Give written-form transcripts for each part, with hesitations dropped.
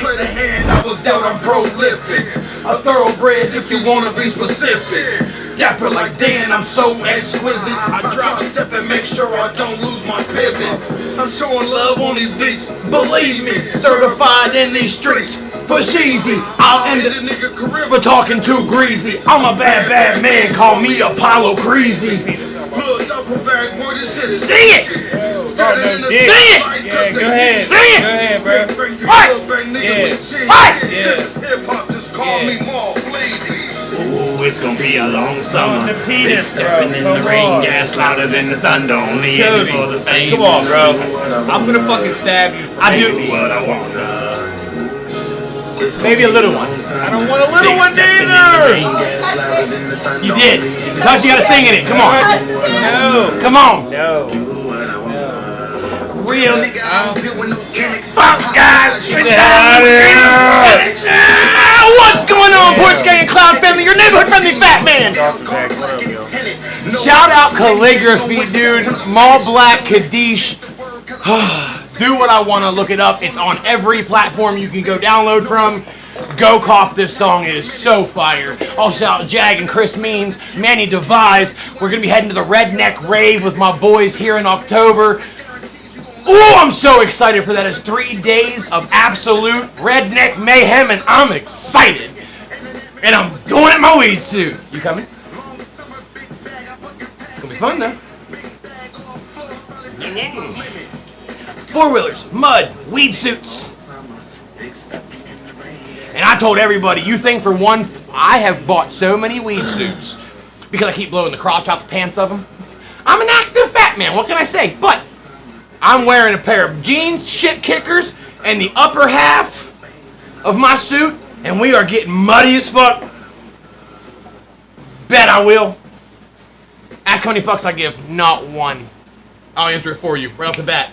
Play the hand, I was down, I'm prolific. A thoroughbred if you wanna be specific. Dapper like Dan, I'm so exquisite. I drop step and make sure I don't lose my pivot. I'm showing love on these beats, believe me. Certified in these streets for cheesy. I'll end a nigga career for talking too greasy. I'm a bad, bad man, call me Apollo Creasy. Sing it! Sing it! Yeah, go ahead. Sing it! Go ahead, bro. What? Yeah. What? Yeah. Ooh, it's gonna be a long summer. Been stepping in the rain, gas louder than the thunder. Only in for the fame. Come on, bro. I'm gonna fucking stab you. I do what I wanna. Maybe a little one. I don't want a little one either. You did. Tosh, you gotta sing in it. Come on. No. Come on. No. Real fuck guys. What's going on, Porch Gang and Cloud family? Your neighborhood friendly fat man. Shout out calligraphy, dude. Mall Black Kaddish. Do what I want to, look it up. It's on every platform you can go download from. Go cop this song. It is so fire. Also out Jag and Chris Means, Manny Devise. We're going to be heading to the Redneck Rave with my boys here in October. Oh, I'm so excited for that. It's 3 days of absolute redneck mayhem, and I'm excited. And I'm going in my weed suit. You coming? It's going to be fun, though. Four-wheelers, mud, weed suits. And I told everybody, you think for one, I have bought so many weed suits because I keep blowing the crotch out the pants of them. I'm an active fat man, what can I say? But I'm wearing a pair of jeans, shit kickers, and the upper half of my suit, and we are getting muddy as fuck. Bet I will. Ask how many fucks I give. Not one. I'll answer it for you right off the bat.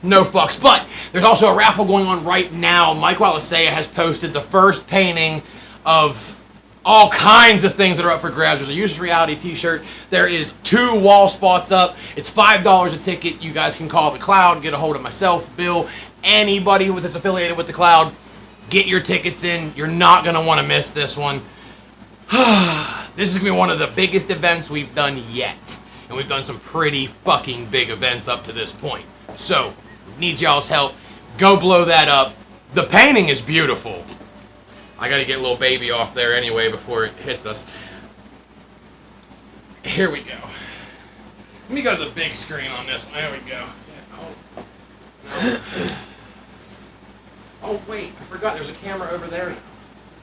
No fucks. But there's also a raffle going on right now. Mike Walisea has posted the first painting of all kinds of things that are up for grabs. There's a Useless Reality t-shirt. There is 2 wall spots up. It's $5 a ticket. You guys can call the Cloud, get a hold of myself, Bill, anybody that's affiliated with the Cloud. Get your tickets in. You're not going to want to miss this one. This is going to be one of the biggest events we've done yet. And we've done some pretty fucking big events up to this point. So, need y'all's help. Go blow that up. The painting is beautiful. I gotta get little baby off there anyway before it hits us. Here we go. Let me go to the big screen on this one. There we go. Oh wait, I forgot there's a camera over there now.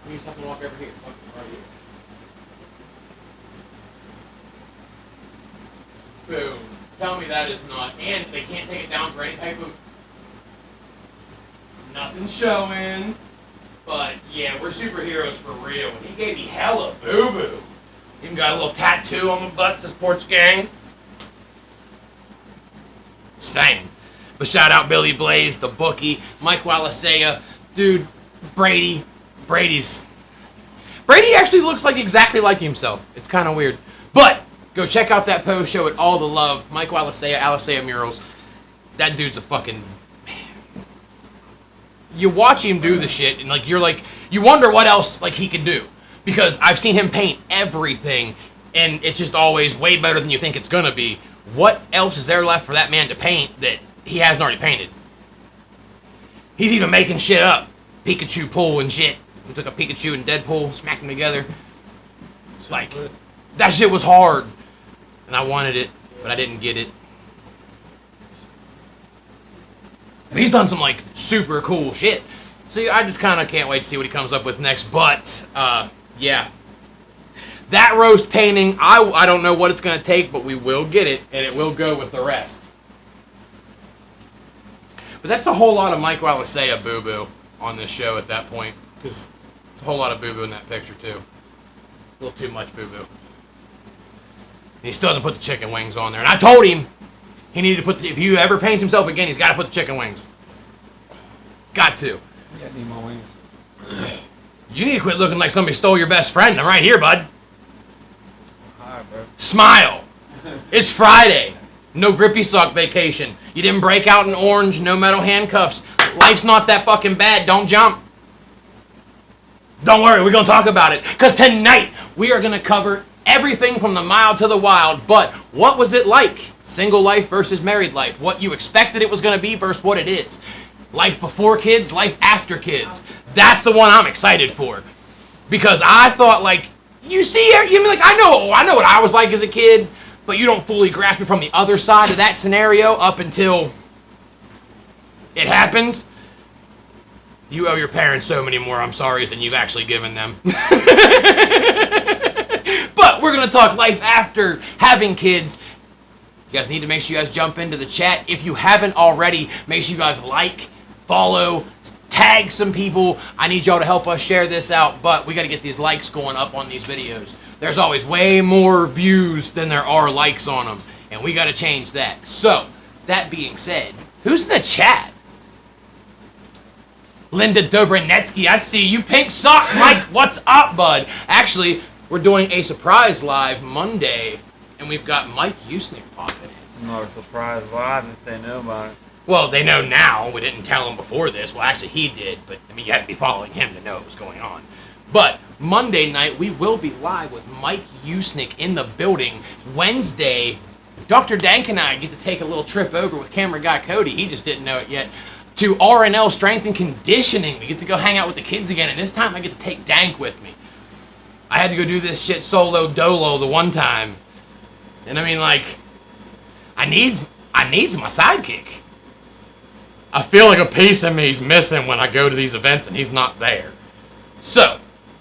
Let me just have to walk over here. Boom. Tell me that is not. And they can't take it down for any type of. Nothing showing. But, yeah, we're superheroes for real. And he gave me hella boo-boo. Even got a little tattoo on my butt, says Porch Gang. Saying. But shout out Billy Blaze, the bookie, Mike Walisea, dude, Brady actually looks like exactly like himself. It's kind of weird. But, go check out that post, show it all the love. Mike Walisea, Alisea Murals. That dude's a fucking... You watch him do the shit, and you wonder what else he could do, because I've seen him paint everything, and it's just always way better than you think it's gonna be. What else is there left for that man to paint that he hasn't already painted? He's even making shit up, Pikachu pull and shit. He took a Pikachu and Deadpool, smacked them together. That shit was hard, and I wanted it, but I didn't get it. He's done some super cool shit. So I just kind of can't wait to see what he comes up with next. But yeah, that roast painting, I don't know what it's gonna take, but we will get it, and it will go with the rest. But that's a whole lot of Mike Walisea boo-boo on this show at that point, because it's a whole lot of boo-boo in that picture too. A little too much boo-boo. And he still doesn't put the chicken wings on there, and I told him. He needed to put, if he ever paints himself again, he's got to put the chicken wings. Got to. Yeah, I need my wings. You need to quit looking like somebody stole your best friend. I'm right here, bud. Hi, bro. Smile. It's Friday. No grippy sock vacation. You didn't break out in orange, no metal handcuffs. Life's not that fucking bad. Don't jump. Don't worry, we're going to talk about it. Because tonight, we are going to cover everything from the mild to the wild, but what was it like? Single life versus married life. What you expected it was going to be versus what it is. Life before kids, life after kids. That's the one I'm excited for. Because I thought, you see, I know what I was like as a kid, but you don't fully grasp it from the other side of that scenario up until it happens. You owe your parents so many more I'm sorry's than you've actually given them. But we're going to talk life after having kids. You guys need to make sure you guys jump into the chat. If you haven't already, make sure you guys follow, tag some people. I need y'all to help us share this out, but we got to get these likes going up on these videos. There's always way more views than there are likes on them, and we got to change that. So, that being said, who's in the chat? Linda Dobranetsky, I see you. Pink Sock Mike, what's up, bud? Actually, we're doing a surprise live Monday, and we've got Mike Usnick popping in. It's not a surprise live if they know about it. Well, they know now. We didn't tell them before this. Well, actually, he did. But, I mean, you had to be following him to know what was going on. But Monday night, we will be live with Mike Usnick in the building. Wednesday, Dr. Dank and I get to take a little trip over with camera guy Cody. He just didn't know it yet. To RNL Strength and Conditioning. We get to go hang out with the kids again. And this time, I get to take Dank with me. I had to go do this shit solo dolo the one time. And I mean, like, I needs my sidekick. I feel like a piece of me is missing when I go to these events and he's not there. So,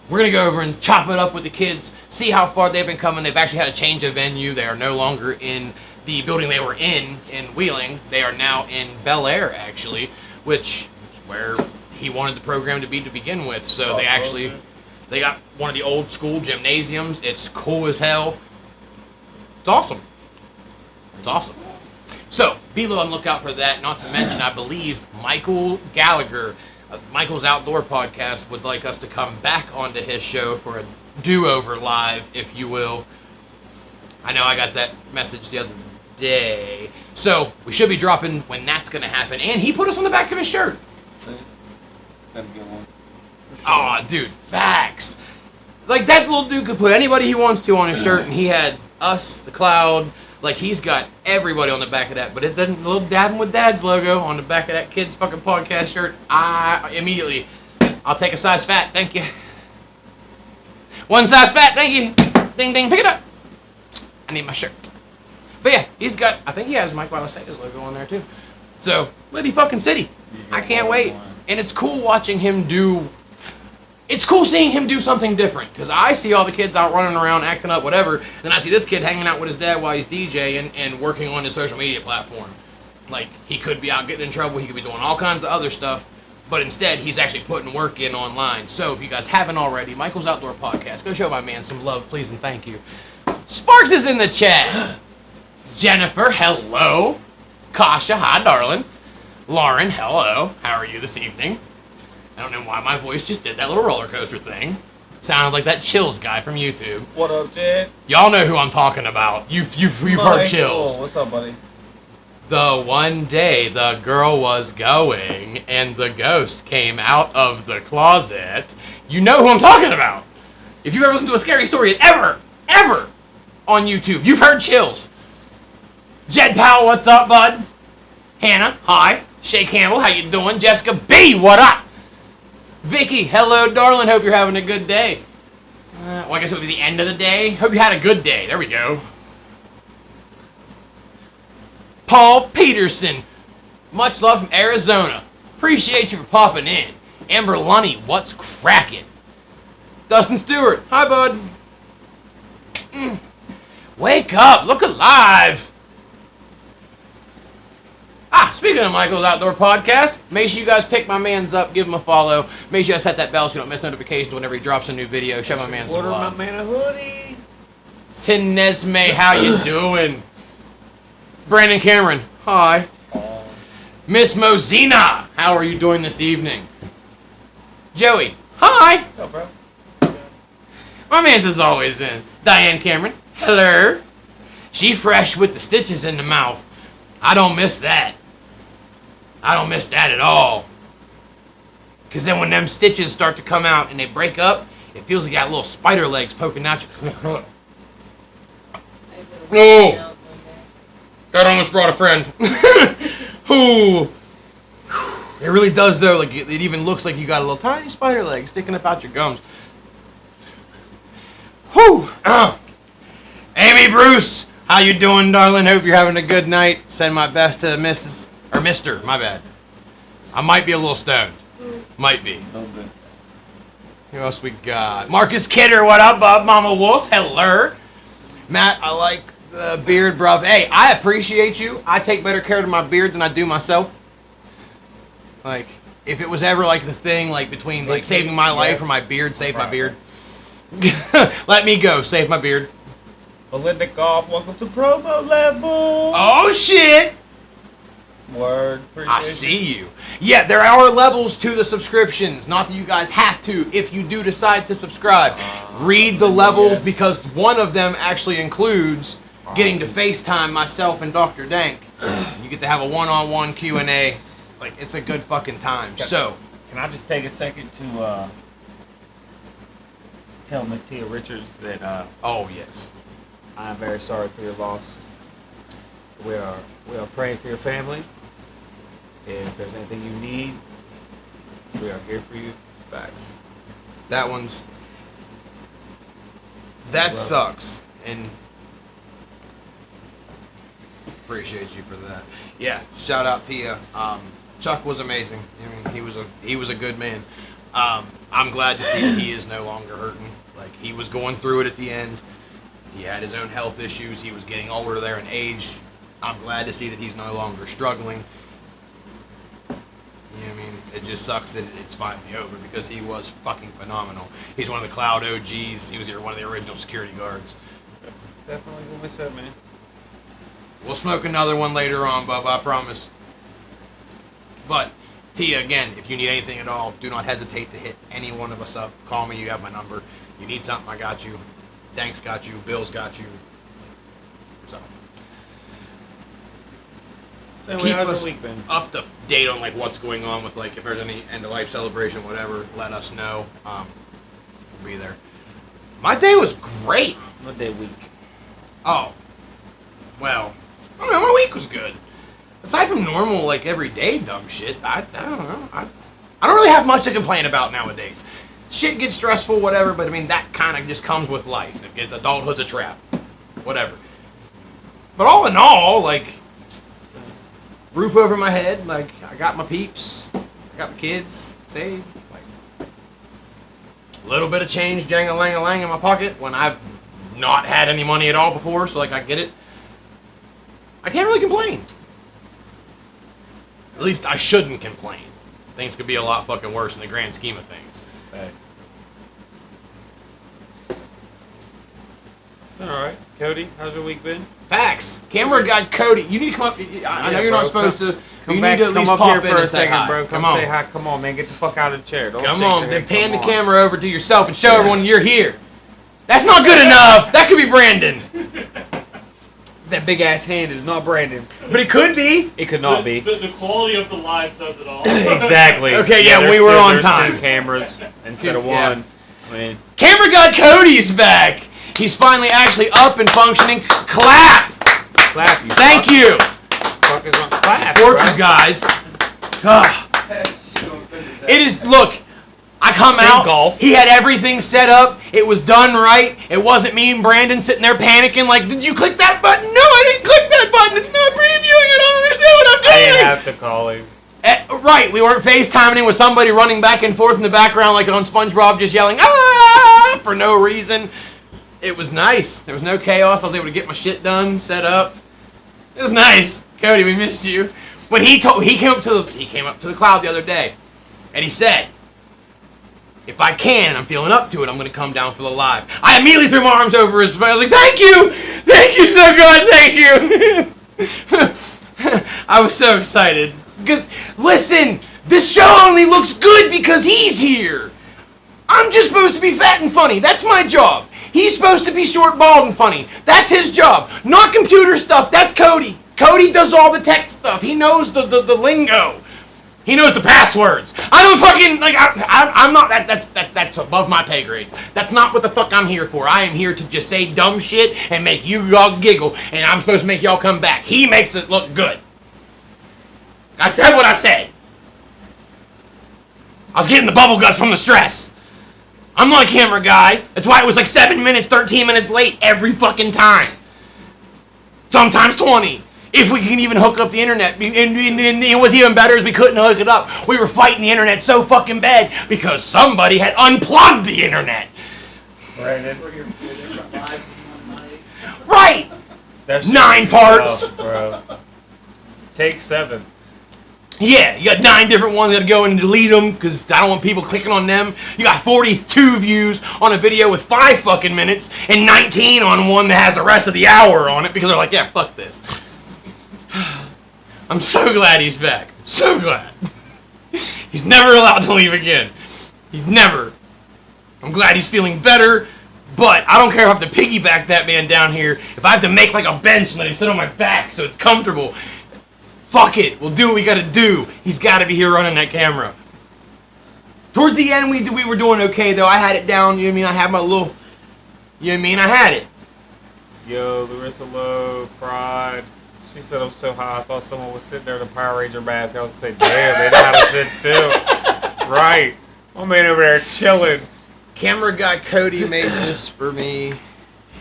we're going to go over and chop it up with the kids, see how far they've been coming. They've actually had a change of venue. They are no longer in the building they were in Wheeling. They are now in Bel Air, actually, which is where he wanted the program to be to begin with. So they got one of the old school gymnasiums. It's cool as hell. It's awesome. It's awesome. So, be on the lookout for that. Not to mention, I believe Michael Gallagher, Michael's Outdoor Podcast, would like us to come back onto his show for a do-over live, if you will. I know I got that message the other day. So, we should be dropping when that's going to happen. And he put us on the back of his shirt. That'd be one. Sure. Oh, dude, facts. Like, that little dude could put anybody he wants to on his shirt, and he had us, the Cloud. Like, he's got everybody on the back of that, but it's a little Dabbing with Dads logo on the back of that kid's fucking podcast shirt. I'll take a size fat, thank you. One size fat, thank you. Ding, ding, pick it up. I need my shirt. But yeah, I think he has Mike Walasega's logo on there too. So, Liddy fucking City. I can't wait. And it's cool watching him it's cool seeing him do something different, because I see all the kids out running around, acting up, whatever, then I see this kid hanging out with his dad while he's DJing and working on his social media platform. Like, he could be out getting in trouble, he could be doing all kinds of other stuff, but instead, he's actually putting work in online. So, if you guys haven't already, Michael's Outdoor Podcast, go show my man some love, please, and thank you. Sparks is in the chat. Jennifer, hello. Kasha, hi, darling. Lauren, hello. How are you this evening? I don't know why my voice just did that little roller coaster thing. Sounded like that Chills guy from YouTube. What up, Jed? Y'all know who I'm talking about. You've heard Chills. What's up, buddy? The one day the girl was going and the ghost came out of the closet. You know who I'm talking about. If you've ever listened to a scary story ever on YouTube, you've heard Chills. Jed Powell, what's up, bud? Hannah, hi. Shay Campbell, how you doing? Jessica B, what up? Vicky, hello, darling. Hope you're having a good day. I guess it would be the end of the day. Hope you had a good day. There we go. Paul Peterson, much love from Arizona. Appreciate you for popping in. Amber Lunny, what's cracking? Dustin Stewart, hi, bud. Wake up, look alive. Speaking of Michael's Outdoor Podcast, make sure you guys pick my mans up, give him a follow. Make sure you guys hit that bell so you don't miss notifications whenever he drops a new video. Show my man some Order love. my man a hoodie. Tinesme, how you doing? Brandon Cameron, hi. Miss Mozina, how are you doing this evening? Joey, hi. What's up, bro? My man's is always in. Diane Cameron, hello. She fresh with the stitches in the mouth. I don't miss that. I don't miss that at all. Because then when them stitches start to come out and they break up, it feels like you got little spider legs poking out you. Oh! That almost brought a friend. Ooh. It really does, though. Like, it even looks like you got a little tiny spider leg sticking up out your gums. Whew! Amy Bruce, how you doing, darling? Hope you're having a good night. Send my best to Mrs. or Mr. My bad. I might be a little stoned. Might be. Who else we got? Marcus Kidder, what up, bub? Mama Wolf, hello. Matt, I like the beard, bruv. Hey, I appreciate you. I take better care of my beard than I do myself. Like, if it was ever like the thing, like between like saving my life or my beard, save my beard. Let me go, save my beard. Belinda Goff, welcome to promo level. Oh shit! Word, I see you. Yeah, there are levels to the subscriptions. Not that you guys have to if you do decide to subscribe. Read the levels because one of them actually includes getting to FaceTime myself and Dr. Dank You get to have a one-on-one Q&A. Like, it's a good fucking time. So, Can I just take a second to tell Miss Tia Richards that oh yes, I'm very sorry for your loss. We are praying for your family. If there's anything you need, we are here for you. facts. That sucks, and appreciate you for that. Yeah, shout out to you. Chuck was amazing. I mean, he was a good man. I'm glad to see that he is no longer hurting. Like, he was going through it at the end. He had his own health issues. He was getting older there in age. I'm glad to see that he's no longer struggling. You know what I mean? It just sucks that it's finally over because he was fucking phenomenal. He's one of the Cloud OGs. He was one of the original security guards. Definitely will miss that, man. We'll smoke another one later on, Bubba, I promise. But, Tia, again, if you need anything at all, do not hesitate to hit any one of us up. Call me, you have my number. You need something, I got you. Dank's got you. Bill's got you. So, keep how's us your week been? up to date on like what's going on with like if there's any end of life celebration, whatever. Let us know. We'll be there. My day was great. What day week? Oh, well, I don't know. My week was good. Aside from normal like everyday dumb shit, I don't know. I don't really have much to complain about nowadays. Shit gets stressful, whatever. But I mean that kind of just comes with life. It gets adulthood's a trap, whatever. But all in all, like. Roof over my head, like, I got my peeps, I got my kids saved, like, a little bit of change, jang-a-lang-a-lang in my pocket when I've not had any money at all before, so, like, I get it. I can't really complain. At least I shouldn't complain. Things could be a lot fucking worse in the grand scheme of things. Thanks. All right, Cody, how's your week been? Facts. Camera guy Cody, you need to come up. I know you're not supposed to. Come you back, need to at least come up pop here in for a and say second, hi. bro. Come on. say hi. Come on, man. Get the fuck out of the chair. Don't Come shake on, your then head. pan the Come on. camera over to yourself and show everyone you're here. That's not good enough. That could be Brandon. That big ass hand is not Brandon. But it could be. It could not be. The quality of the live says it all. Exactly. Okay, yeah, there's we were on there's time. 2 cameras instead of Yeah. one. I mean, Camera God Cody's back. He's finally actually up and functioning. Clap. clap you. Thank you. Fuck is on clap. For bro. you guys. Ah. It is, look, I come Same out, golf. he had everything set up, it was done right, it wasn't me and Brandon sitting there panicking like, did you click that button? No, I didn't click that button, it's not previewing, I don't understand what I'm I doing. didn't have to call him. Right, we weren't FaceTiming with somebody running back and forth in the background like on SpongeBob just yelling, ah, for no reason. It was nice, there was no chaos, I was able to get my shit done, set up. It was nice. Cody, we missed you. When he came up to the cloud the other day, and he said, if I can, and I'm feeling up to it, I'm gonna come down for the live. I immediately threw my arms over his face. I was like, thank you so good, thank you. I was so excited because listen, this show only looks good because he's here. I'm just supposed to be fat and funny. That's my job. He's supposed to be short, bald, and funny. That's his job. Not computer stuff. That's Cody. Cody does all the tech stuff. He knows the lingo. He knows the passwords. I don't fucking like. I'm not. That's above my pay grade. That's not what the fuck I'm here for. I am here to just say dumb shit and make you all giggle, and I'm supposed to make y'all come back. He makes it look good. I said what I said. I was getting the bubble guts from the stress. I'm not a camera guy. That's why it was like 7 minutes, 13 minutes late every fucking time. Sometimes 20. If we can even hook up the internet. And it was even better as we couldn't hook it up. We were fighting the internet so fucking bad because somebody had unplugged the internet. Brandon. Right. That shit 9 was parts. tough, bro. Take 7. Yeah, you got 9 different ones. Gotta go and delete them because I don't want people clicking on them. You got 42 views on a video with 5 fucking minutes and 19 on one that has the rest of the hour on it because they're like, yeah, fuck this. I'm so glad he's back. So glad. He's never allowed to leave again. He's never. I'm glad he's feeling better, but I don't care if I have to piggyback that man down here. If I have to make like a bench and let him sit on my back so it's comfortable. Fuck it, we'll do what we gotta do. He's gotta be here running that camera. Towards the end, we were doing okay, though. I had it down, you know what I mean? I had my little, you know what I mean? I had it. Yo, Larissa Lowe cried. She said, I'm so high, I thought someone was sitting there in a Power Ranger mask. I was saying, damn, they know how to sit still. Right. My man over there chilling. Camera guy Cody made this for me.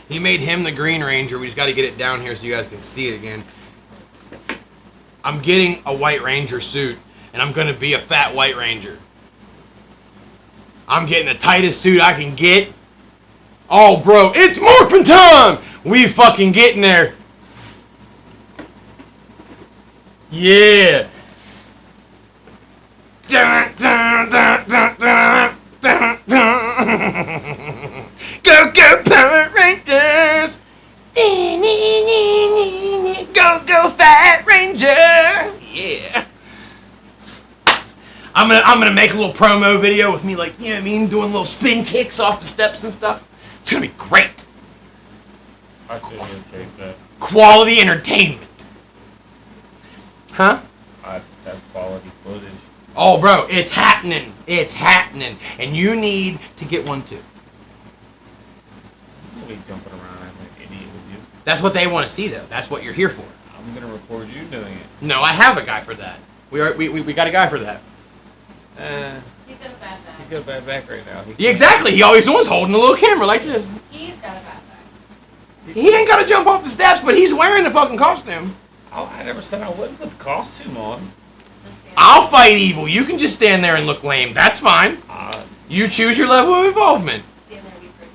He made him the Green Ranger. We just got to get it down here so you guys can see it again. I'm getting a White Ranger suit, and I'm going to be a fat White Ranger. I'm getting the tightest suit I can get. Oh, bro, it's morphin' time! We fucking getting there. Yeah. Dun, dun, dun, dun, dun, dun, dun. Go, go, Power Rangers! Go, go, Fat Ranger! Yeah. I'm gonna make a little promo video with me, like, you know what I mean, doing little spin kicks off the steps and stuff. It's gonna be great. I shouldn't have said that. Quality entertainment. Huh? That's quality footage. Oh, bro, it's happening. It's happening. And you need to get one, too. I'm gonna be jumping around like an idiot with you. That's what they want to see, though. That's what you're here for. I'm gonna record you doing it. No, I have a guy for that. We got a guy for that. He's got a bad back. He's got a bad back right now. Yeah, exactly. He always was holding a little camera like this. He's got a bad back. He ain't got to jump off the steps, but he's wearing the fucking costume. Oh, I never said I wouldn't put the costume on. I'll fight evil. You can just stand there and look lame. That's fine. You choose your level of involvement. Stand there and be pretty.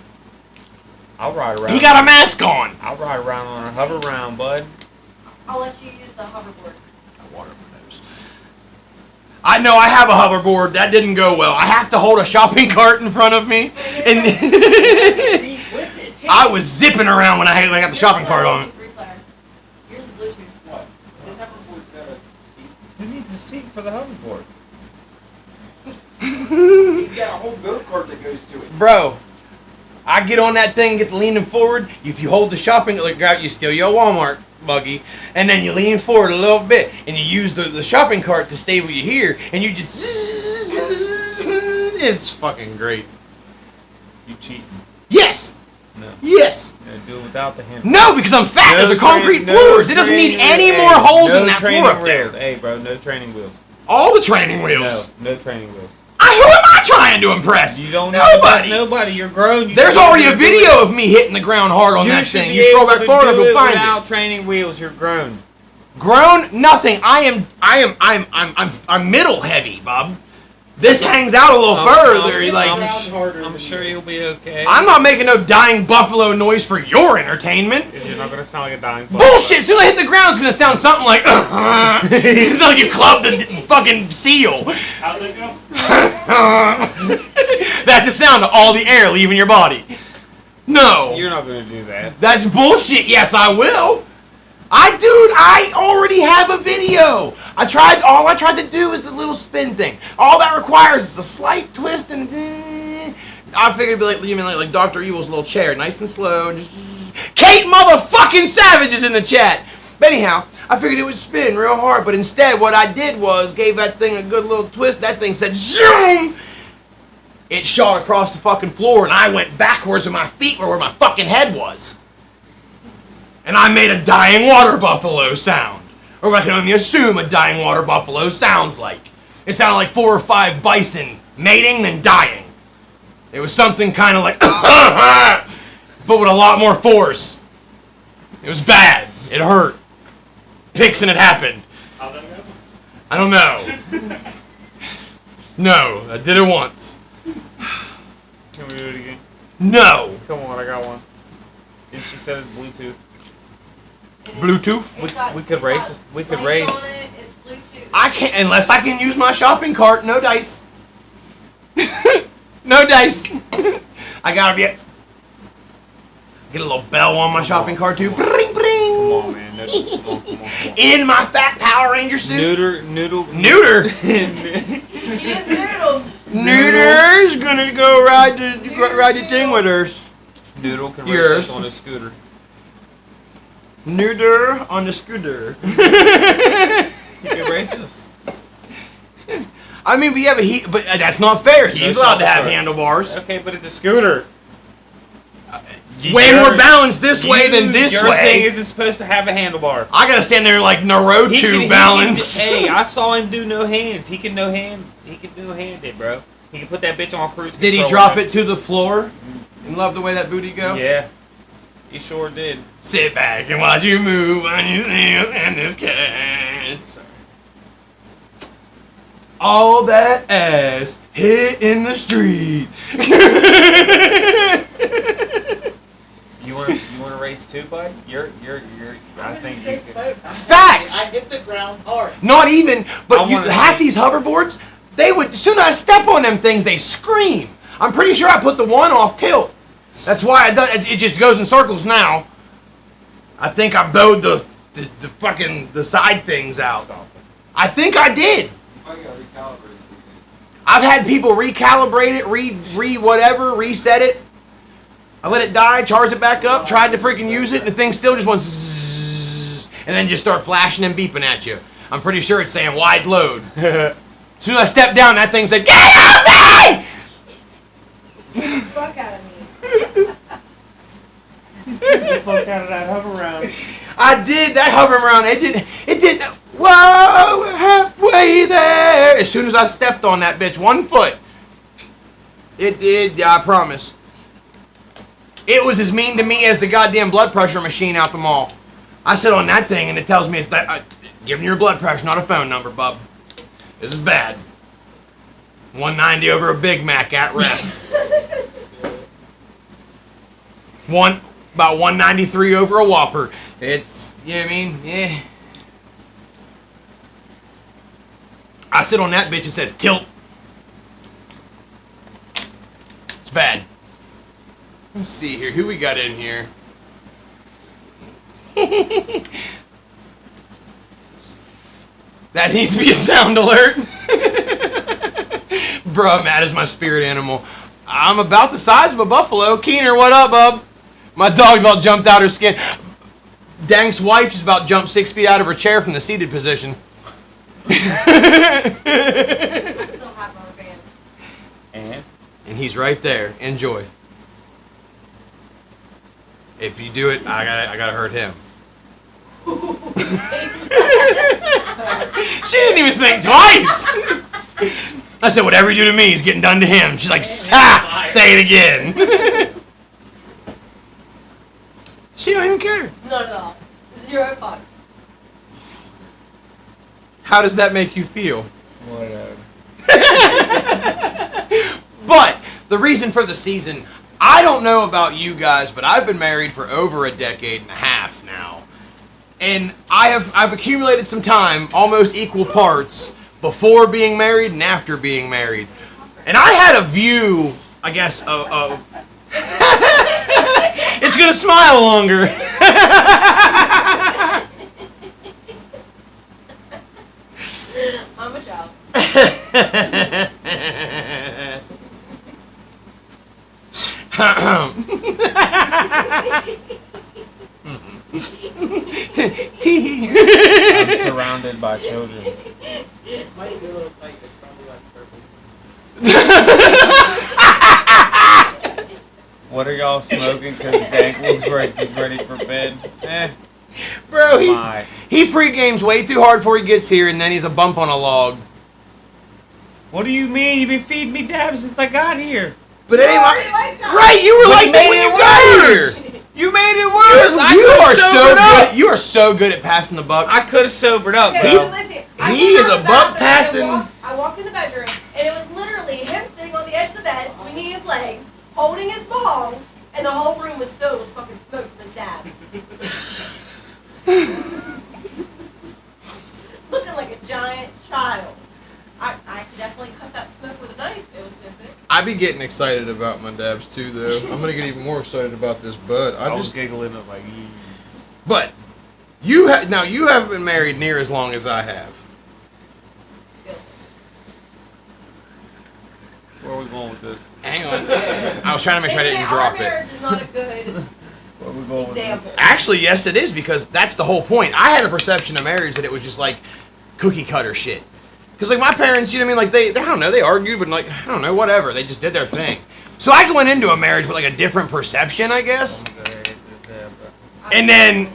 I'll ride around. He got a mask on. I'll ride around on a hover round, bud. I'll let you use the hoverboard. Water my nose. I know I have a hoverboard. That didn't go well. I have to hold a shopping cart in front of me, and I was zipping around when I got the shopping cart on. Here's the Bluetooth. What? His hoverboard's got a seat. Who needs a seat for the hoverboard? He's got a whole go-kart that goes to it. Bro, I get on that thing, get leaning forward. If you hold the shopping, like grab, you steal your Walmart buggy, and then you lean forward a little bit, and you use the shopping cart to stay where you're here, and you just. It's fucking great. You cheating? Yes. No. Yes. You gotta do it without the hand. No, because I'm fat. There's a concrete floors. It doesn't need any more holes in that floor up there. Hey, bro, no training wheels. All the training wheels. No training wheels. Who am I trying to impress? You don't Nobody. Nobody. You're grown. There's already a video of me hitting the ground hard on that thing. You scroll back forward and go find it. Without training wheels, you're grown. Grown? Nothing. I'm middle heavy, Bob. This hangs out a little further. I'm sure you'll be okay. I'm not making no dying buffalo noise for your entertainment. You're not gonna sound like a dying buffalo. Bullshit! As soon as I hit the ground, it's gonna sound something like. It's like you clubbed a fucking seal. How'd it go? That's the sound of all the air leaving your body. No. You're not gonna do that. That's bullshit. Yes, I will. I already have a video. All I tried to do is the little spin thing. All that requires is a slight twist and I figured it'd be like, you mean like Dr. Evil's little chair, nice and slow. And just Kate motherfucking Savage is in the chat. But anyhow, I figured it would spin real hard, but instead what I did was gave that thing a good little twist. That thing said zoom. It shot across the fucking floor and I went backwards with my feet where my fucking head was. And I made a dying water buffalo sound. Or I can only assume a dying water buffalo sounds like. It sounded like 4 or 5 bison mating and dying. It was something kind of like, but with a lot more force. It was bad. It hurt. Pixing it happened. How'd that go? I don't know. No, I did it once. Can we do it again? No. Come on, I got one. And she said it's Bluetooth. Bluetooth? We could race. We could race. It's Bluetooth. I can't, unless I can use my shopping cart. No dice. No dice. I gotta get a little bell on my shopping cart too. Bring, bring. Come on, man. Come on. In my fat Power Ranger suit. Neuter. Neuter. He is noodle. Neuter's gonna go ride the thing with her. Noodle can Yours. race us on a scooter. Neuter on the scooter. You get racist. I mean, but yeah, but that's not fair. He's That's allowed not to have fair. handlebars. Okay, but it's a scooter. Way more balanced this way than this your way. thing isn't supposed to have a handlebar. I gotta stand there like Naruto balance. Hey, I saw him do no hands. He can no hands. He can do handed, bro. He can put that bitch on cruise control. Did he drop it to the floor? And love the way that booty go? Yeah, he sure did. Sit back and watch you move on your nails and this cat. Sorry. All that ass hit in the street. You want to race too, bud? You're. I think you could. Facts. I hit the ground hard. Not even, but I wanna half see- these hoverboards, they would, as soon as I step on them things, they scream. I'm pretty sure I put the one off tilt. That's why it just goes in circles now. I think I bowed the fucking the side things out. Stop it. I think I did. I got recalibrated. I've had people recalibrate it, reset it. I let it die, charged it back up, tried to freaking use it, and the thing still just went zzz, and then just start flashing and beeping at you. I'm pretty sure it's saying wide load. As soon as I step down, that thing said, "Get off me!" Scared the fuck out of me. Get the fuck out of that hover round. I did that hovering around. It did. Whoa, halfway there. As soon as I stepped on that bitch, 1 foot. It did. Yeah, I promise. It was as mean to me as the goddamn blood pressure machine out the mall. I sit on that thing and it tells me it's that. Giving your blood pressure, not a phone number, bub. This is bad. 190 over a Big Mac at rest. About 193 over a Whopper. It's, you know what I mean? Yeah. I sit on that bitch and says tilt. It's bad. Let's see here. Who we got in here? That needs to be a sound alert. Bruh, Matt is my spirit animal. I'm about the size of a buffalo. Keener, what up, bub? My dog about jumped out her skin. Dank's wife just about jumped 6 feet out of her chair from the seated position. I still have rubber bands. And he's right there. Enjoy. If you do it, I gotta hurt him. She didn't even think twice. I said, whatever you do to me is getting done to him. She's like, "Sa, say it again." She don't even care. Not at all. 0 fucks. How does that make you feel? whatever. But the reason for the season, I don't know about you guys, but I've been married for over a decade and a half now. And I've accumulated some time, almost equal parts, before being married and after being married. And I had a view, I guess, of it's gonna smile longer. I'm a child. Tee. I'm surrounded by children. Might look like it's probably like purple. What are y'all smoking? Because Dank looks right. He's ready for bed. Bro, My. he pre-games way too hard before he gets here, and then he's a bump on a log. What do you mean? You've been feeding me dabs since I got here. But it ain't already like that. right. You were But like you this made when you it got worse. here. You made it worse. I You could are have so sobered up. good. You are so good at passing the buck. I could have sobered up, Okay, bro. so listen. I he went is out a the buck bathroom, passing- I walked in the bedroom, and it was literally him sitting on the edge of the bed, swinging his legs, holding his bong, and the whole room was filled with fucking smoke from his dad. Looking like a giant child. I could definitely cut that smoke with a knife. It was so thick. I be getting excited about my dabs too, though. I'm gonna get even more excited about this bud. I was giggling. I'm like, "Ee." But now you haven't been married near as long as I have. Where are we going with this? Hang on. I was trying to make sure I didn't Our drop it. marriage is not a good Where are we going with example. this? Actually, yes, it is, because that's the whole point. I had a perception of marriage that it was just like cookie cutter shit. Because, like, my parents, you know what I mean? Like, they I don't know, they argued, but, like, I don't know, whatever. They just did their thing. So I went into a marriage with, like, a different perception, I guess. And then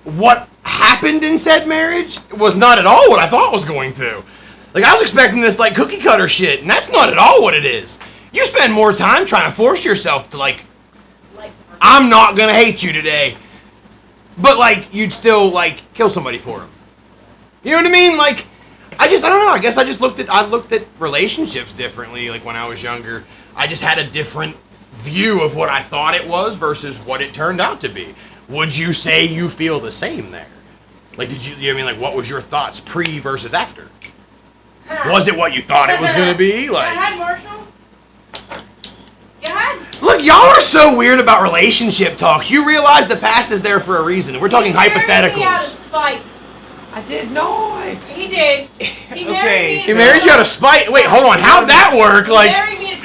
what happened in said marriage was not at all what I thought was going to. Like, I was expecting this, like, cookie cutter shit, and that's not at all what it is. You spend more time trying to force yourself to, like, I'm not gonna hate you today. But, like, you'd still, like, kill somebody for him. You know what I mean? Like, I don't know. I guess I looked at relationships differently, like, when I was younger. I just had a different view of what I thought it was versus what it turned out to be. Would you say you feel the same there? Like, you know what I mean? Like, what was your thoughts pre versus after? Was it what you thought it was gonna be? Like, Go ahead, Marshall. Go ahead. look, y'all are so weird about relationship talk. You realize the past is there for a reason. We're talking He married me out of hypotheticals. spite. I did not. He did. He married Okay, me. He married you out of spite. Wait, hold on. How'd that work? Like,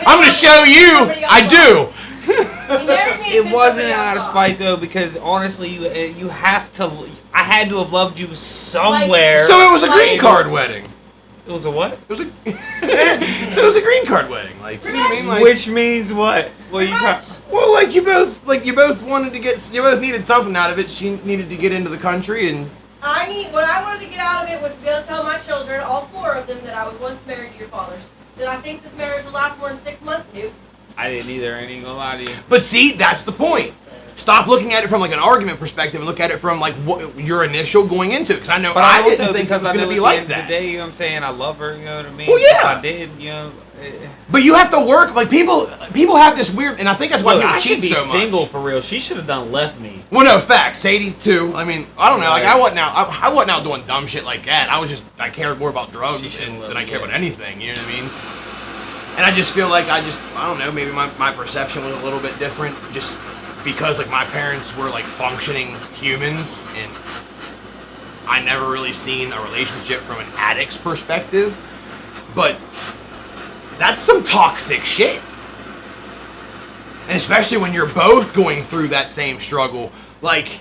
I'm gonna show you. I do. He married me. It wasn't out of spite though, because honestly, you have to. I had to have loved you somewhere. So it was a green card wedding. It was a what? It was a so it was a green card wedding. Like, you know what I mean? Like, Which means what? What you try? well, like you both wanted to get, you both needed something out of it. She needed to get into the country, and What I wanted to get out of it was to be able to tell my children, all 4 of them, that I was once married to your fathers. That I think this marriage will last more than 6 months, dude. I didn't either. I ain't gonna lie to you. but see, that's the point. Stop looking at it from like an argument perspective and look at it from like what your initial going into it. Because I know But I I didn't think it was going to be like that. At the end of the day, you know what I'm saying? I love her. You know what I mean? Well, yeah. If I did, you know. But you have to work. Like people have this weird, and I think that's why Look, people I should cheat be so much. single for real. She should have done left me. Well, no, facts. Sadie too. I mean, I don't know. Like I wasn't out doing dumb shit like that. I cared more about She drugs shouldn't than love I you, cared yeah. about anything. You know what I mean? And I just feel like I don't know. Maybe my perception was a little bit different, just because like my parents were like functioning humans, and I never really seen a relationship from an addict's perspective. But that's some toxic shit. And especially when you're both going through that same struggle. Like,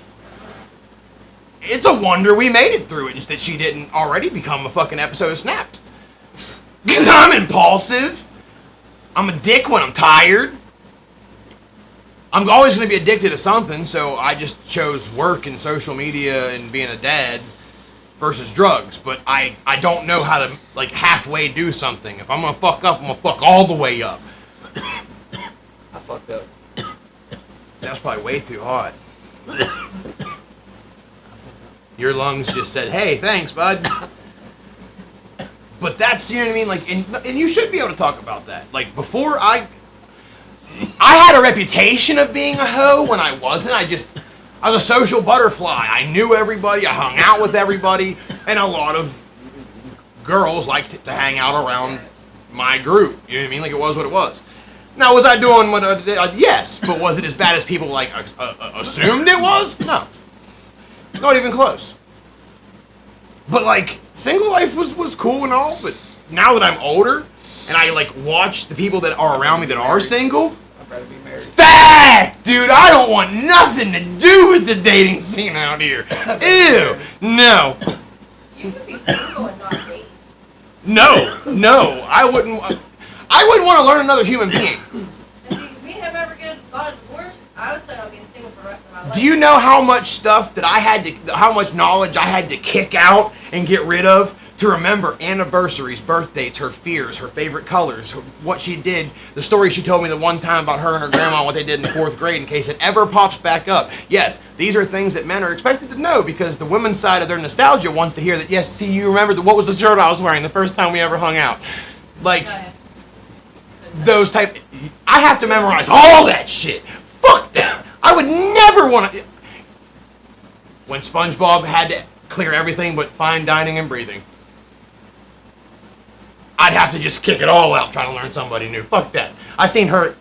it's a wonder we made it through it, just that she didn't already become a fucking episode of Snapped. Because I'm impulsive. I'm a dick when I'm tired. I'm always going to be addicted to something, so I just chose work and social media and being a dad versus drugs. But I don't know how to, like, halfway do something. If I'm going to fuck up, I'm going to fuck all the way up. I fucked up. That's probably way too hot. Your lungs just said, hey, thanks, bud. But that's, you know what I mean? Like, and you should be able to talk about that. Like, before I had a reputation of being a hoe when I wasn't. I was a social butterfly. I knew everybody. I hung out with everybody. And a lot of girls liked to hang out around my group. You know what I mean? Like, it was what it was. Now, was I doing what I did? Yes. But was it as bad as people, like, assumed it was? No. Not even close. But, like, single life was cool and all. But now that I'm older and I, like, watch the people that are around me that are single, I'd rather be married. fact, dude, I don't want nothing to do with the dating scene out here. Ew, no, You could be single and not date. no, I wouldn't want to learn another human being. And see, if me and him ever got a divorce, I was planning on being single for the rest of my life. Do you know how much stuff that how much knowledge I had to kick out and get rid of to remember anniversaries, birth dates, her fears, her favorite colors, what she did, the story she told me the one time about her and her grandma, what they did in the 4th grade, in case it ever pops back up. Yes, these are things that men are expected to know because the women's side of their nostalgia wants to hear that, yes, see, you remember what was the shirt I was wearing the first time we ever hung out. Like, those type, I have to memorize all that shit. Fuck that. I would never want to. When SpongeBob had to clear everything but fine dining and breathing, I'd have to just kick it all out trying to learn somebody new. Fuck that. I seen her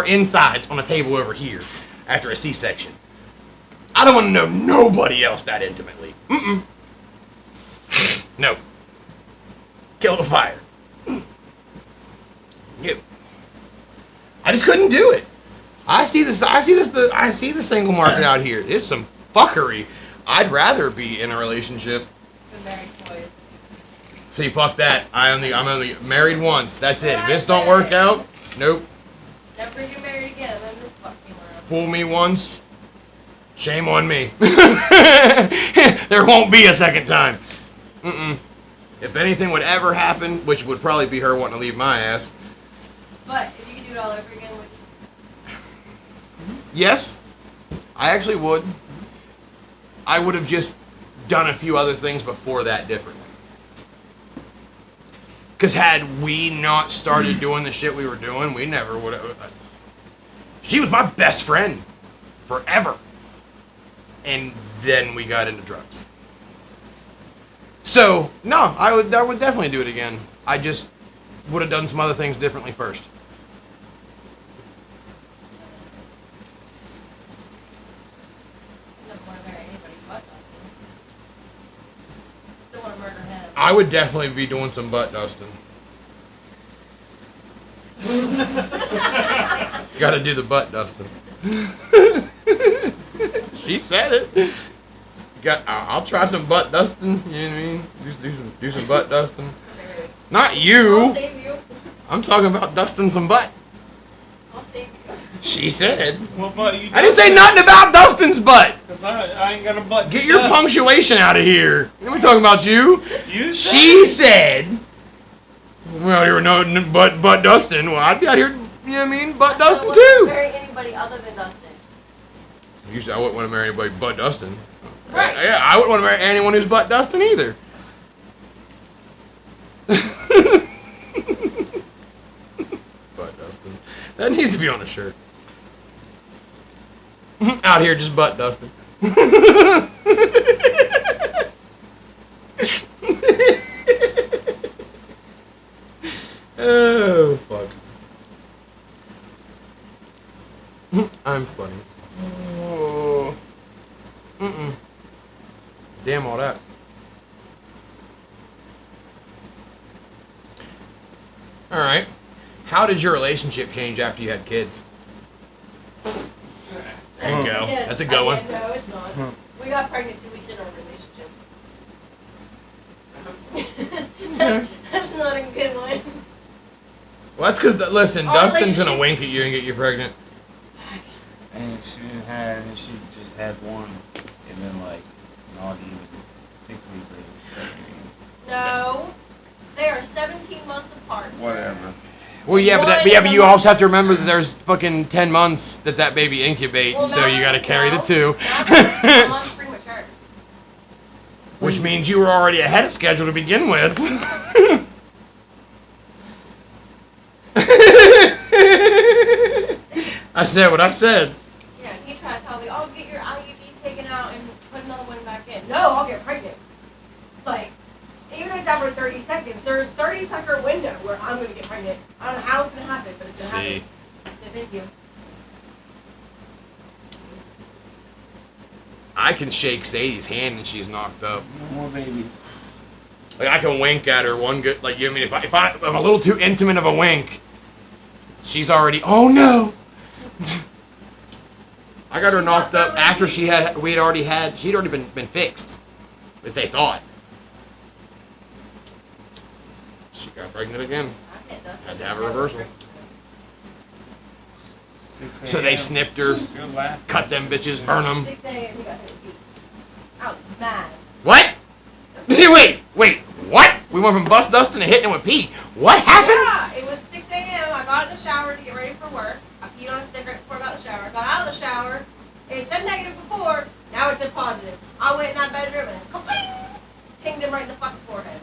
insides on a table over here after a C-section. I don't want to know nobody else that intimately. No. Kill it with fire. Yep. I just couldn't do it. I see the single market out here. It's some fuckery. I'd rather be in a relationship. Been married twice. See, fuck that. I'm only married once. That's it. If this don't work out, nope. Never get married again, and then this fucking world. Fool me once, shame on me. There won't be a second time. If anything would ever happen, which would probably be her wanting to leave my ass. But if you could do it all over again, would you? Yes, I actually would. I would have just done a few other things before that differently. Because had we not started doing the shit we were doing, we never would have. She was my best friend forever. And then we got into drugs. So, no, I would definitely do it again. I just would have done some other things differently first. I don't want to marry anybody but Dustin. Still want to murder him. I would definitely be doing some butt dusting. Gotta do the butt dusting. She said it. I'll try some butt dusting. You know what I mean? Do some butt dusting. Not I'll you. save you. I'm talking about dusting some butt. I'll save you. She said. What butt you I didn't say nothing about Dustin's butt. Because I ain't got a butt. Get your punctuation out of here. Let me talking about you. You said She said. Well, you were no butt dusting. Well, I'd be out here. You know what I mean? Butt dusting I don't want to too. marry anybody other than Dustin. You said I wouldn't want to marry anybody butt dusting. Right. Yeah, I wouldn't want to marry anyone who's butt dusting either. Butt dusting. That needs to be on a shirt. Out here just butt dusting. Oh, fuck. I'm funny. Oh. Damn all that. All right. How did your relationship change after you had kids? There you go. Again, That's a good one. No, it's not. We got pregnant 2 weeks in our relationship. That's not a good one. Well, that's because, listen, Our Dustin's going to relationship- wink at you and get you pregnant. And she didn't have, and she just had one, and then like, not even 6 weeks later, she's pregnant again. No. They are 17 months apart. Whatever. Well, yeah, but you also have to remember that there's fucking 10 months that baby incubates, Well, so you got to carry the two. I'm on premature. Which means you were already ahead of schedule to begin with. I said what I said. Yeah, he tried to tell me, oh, get your IUD taken out and put another one back in. No, I'll get pregnant. Like, even if it's after 30 seconds, there's 30-second window where I'm going to get pregnant. I don't know how it's going to happen, but it's going to happen. Yeah, thank you. I can shake Sadie's hand and she's knocked up. No more babies. Like I can wink at her one good. Like you know what I mean, if I'm a little too intimate of a wink, she's already. Oh no! I got her knocked up after she'd already been fixed, as they thought. She got pregnant again. Had to have a reversal. 6 So they a.m. snipped her, Good laugh. cut them bitches, burn them. 6 a.m. he got his feet. I was mad. What? Wait, what? We went from bus dusting to hitting him with pee. What happened? Yeah, it was 6 a.m. I got in the shower to get ready for work. I peed on a stick right before I got in the shower. Got out of the shower. It said negative before. Now it said positive. I went in that bedroom and ka-ping, pinged him right in the fucking forehead.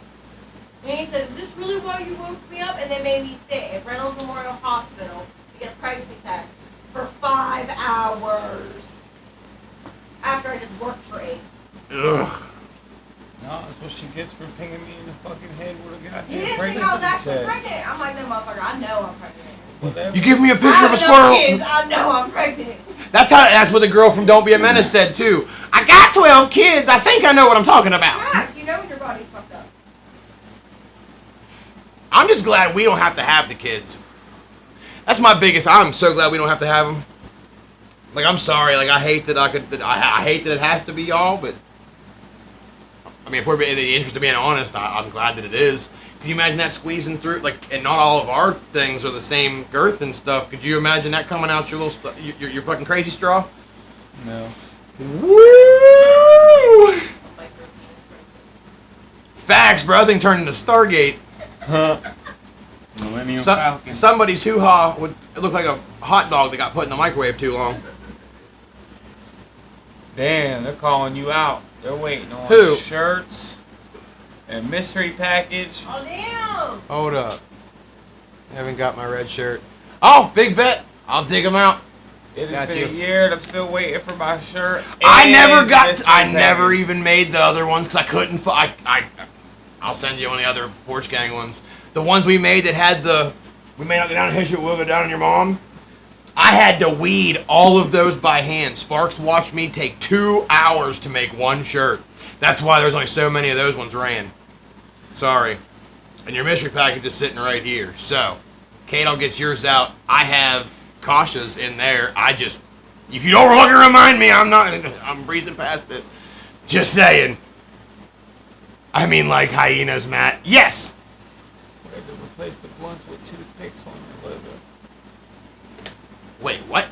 And he said, is this really why you woke me up? And they made me sit at Reynolds Memorial Hospital to get a pregnancy test for 5 hours. After I just worked for 8. Ugh. No, that's what she gets for pinging me in the fucking head with a He goddamn didn't think pregnancy I was actually test. pregnant. I'm like, no, motherfucker, I know I'm pregnant. Whatever. You give me a I picture have of a enough squirrel. kids, I know I'm pregnant. That's what the girl from Don't Be a Menace said too. I got 12 kids. I think I know what I'm talking about. Facts, you know when your body's fucked up. I'm just glad we don't have to have the kids. That's my biggest. I'm so glad we don't have to have them. Like I'm sorry. Like I hate that I hate that it has to be y'all, but I mean, if we're in the interest of being honest, I'm glad that it is. Can you imagine that squeezing through? Like, and not all of our things are the same girth and stuff. Could you imagine that coming out your little, your fucking crazy straw? No. Woo! Facts, bro. That thing turned into Stargate. Millennium Falcon. Somebody's hoo-ha would look like a hot dog that got put in the microwave too long. Damn, they're calling you out. They're waiting on Who? shirts and mystery package. Oh, damn. Hold up. I haven't got my red shirt. Oh, big bet. I'll dig them out. It Got has been you. a year and I'm still waiting for my shirt. I never and got. mystery I never package. even made the other ones because I couldn't. I'll send you one of the other Porch Gang ones. The ones we made that had the. We may not go down and hit you. We'll go down on your mom. I had to weed all of those by hand. Sparks watched me take 2 hours to make one shirt. That's why there's only so many of those ones ran. Sorry. And your mystery package is sitting right here. So, Kate, I'll get yours out. I have Kasha's in there. If you don't fucking remind me, I'm breezing past it. Just saying. I mean, like hyenas, Matt. Yes. Where to replace the blunts with toothpicks on your logo. Wait, what?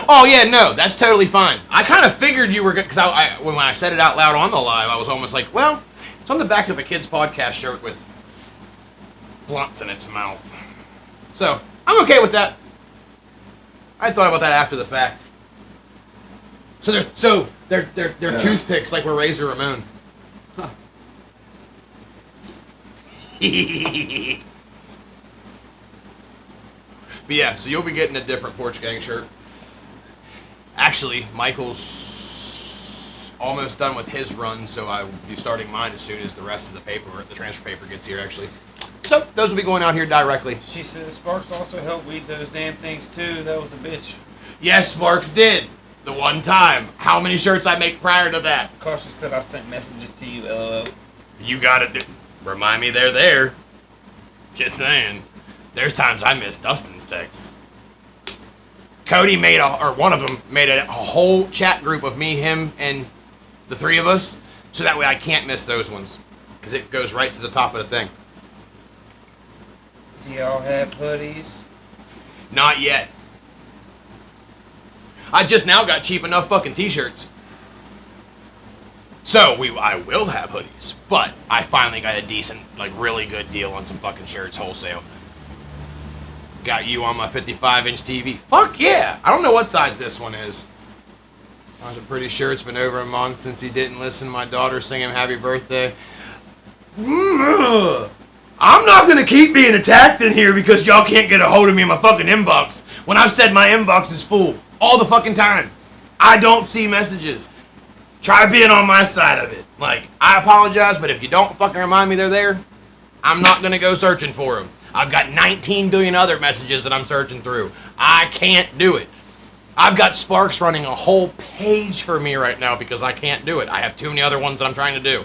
Oh yeah, no, that's totally fine. I kind of figured you were good because when I said it out loud on the live, I was almost like, well, it's on the back of a kid's podcast shirt with blunts in its mouth. So I'm okay with that. I thought about that after the fact. So they're toothpicks like we're Razor Ramon. Huh. But yeah, so you'll be getting a different Porch Gang shirt. Actually, Michael's almost done with his run, so I will be starting mine as soon as the rest of the transfer paper gets here, actually. So, those will be going out here directly. She said Sparks also helped weed those damn things too. That was a bitch. Yes, Sparks did. The one time. How many shirts I make prior to that? Cautious said I've sent messages to you, LOL. You gotta remind me they're there. Just saying. There's times I miss Dustin's texts. Cody one of them made a whole chat group of me, him, and the three of us, so that way I can't miss those ones, because it goes right to the top of the thing. Do y'all have hoodies? Not yet. I just now got cheap enough fucking t-shirts. So, I will have hoodies, but I finally got a decent, like, really good deal on some fucking shirts wholesale. Got you on my 55-inch TV. Fuck yeah! I don't know what size this one is. I'm pretty sure it's been over a month since he didn't listen to my daughter sing him happy birthday. I'm not gonna keep being attacked in here because y'all can't get a hold of me in my fucking inbox. When I've said my inbox is full. All the fucking time. I don't see messages. Try being on my side of it. Like, I apologize, but if you don't fucking remind me they're there, I'm not gonna go searching for them. I've got 19 billion other messages that I'm searching through. I can't do it. I've got Sparks running a whole page for me right now because I can't do it. I have too many other ones that I'm trying to do.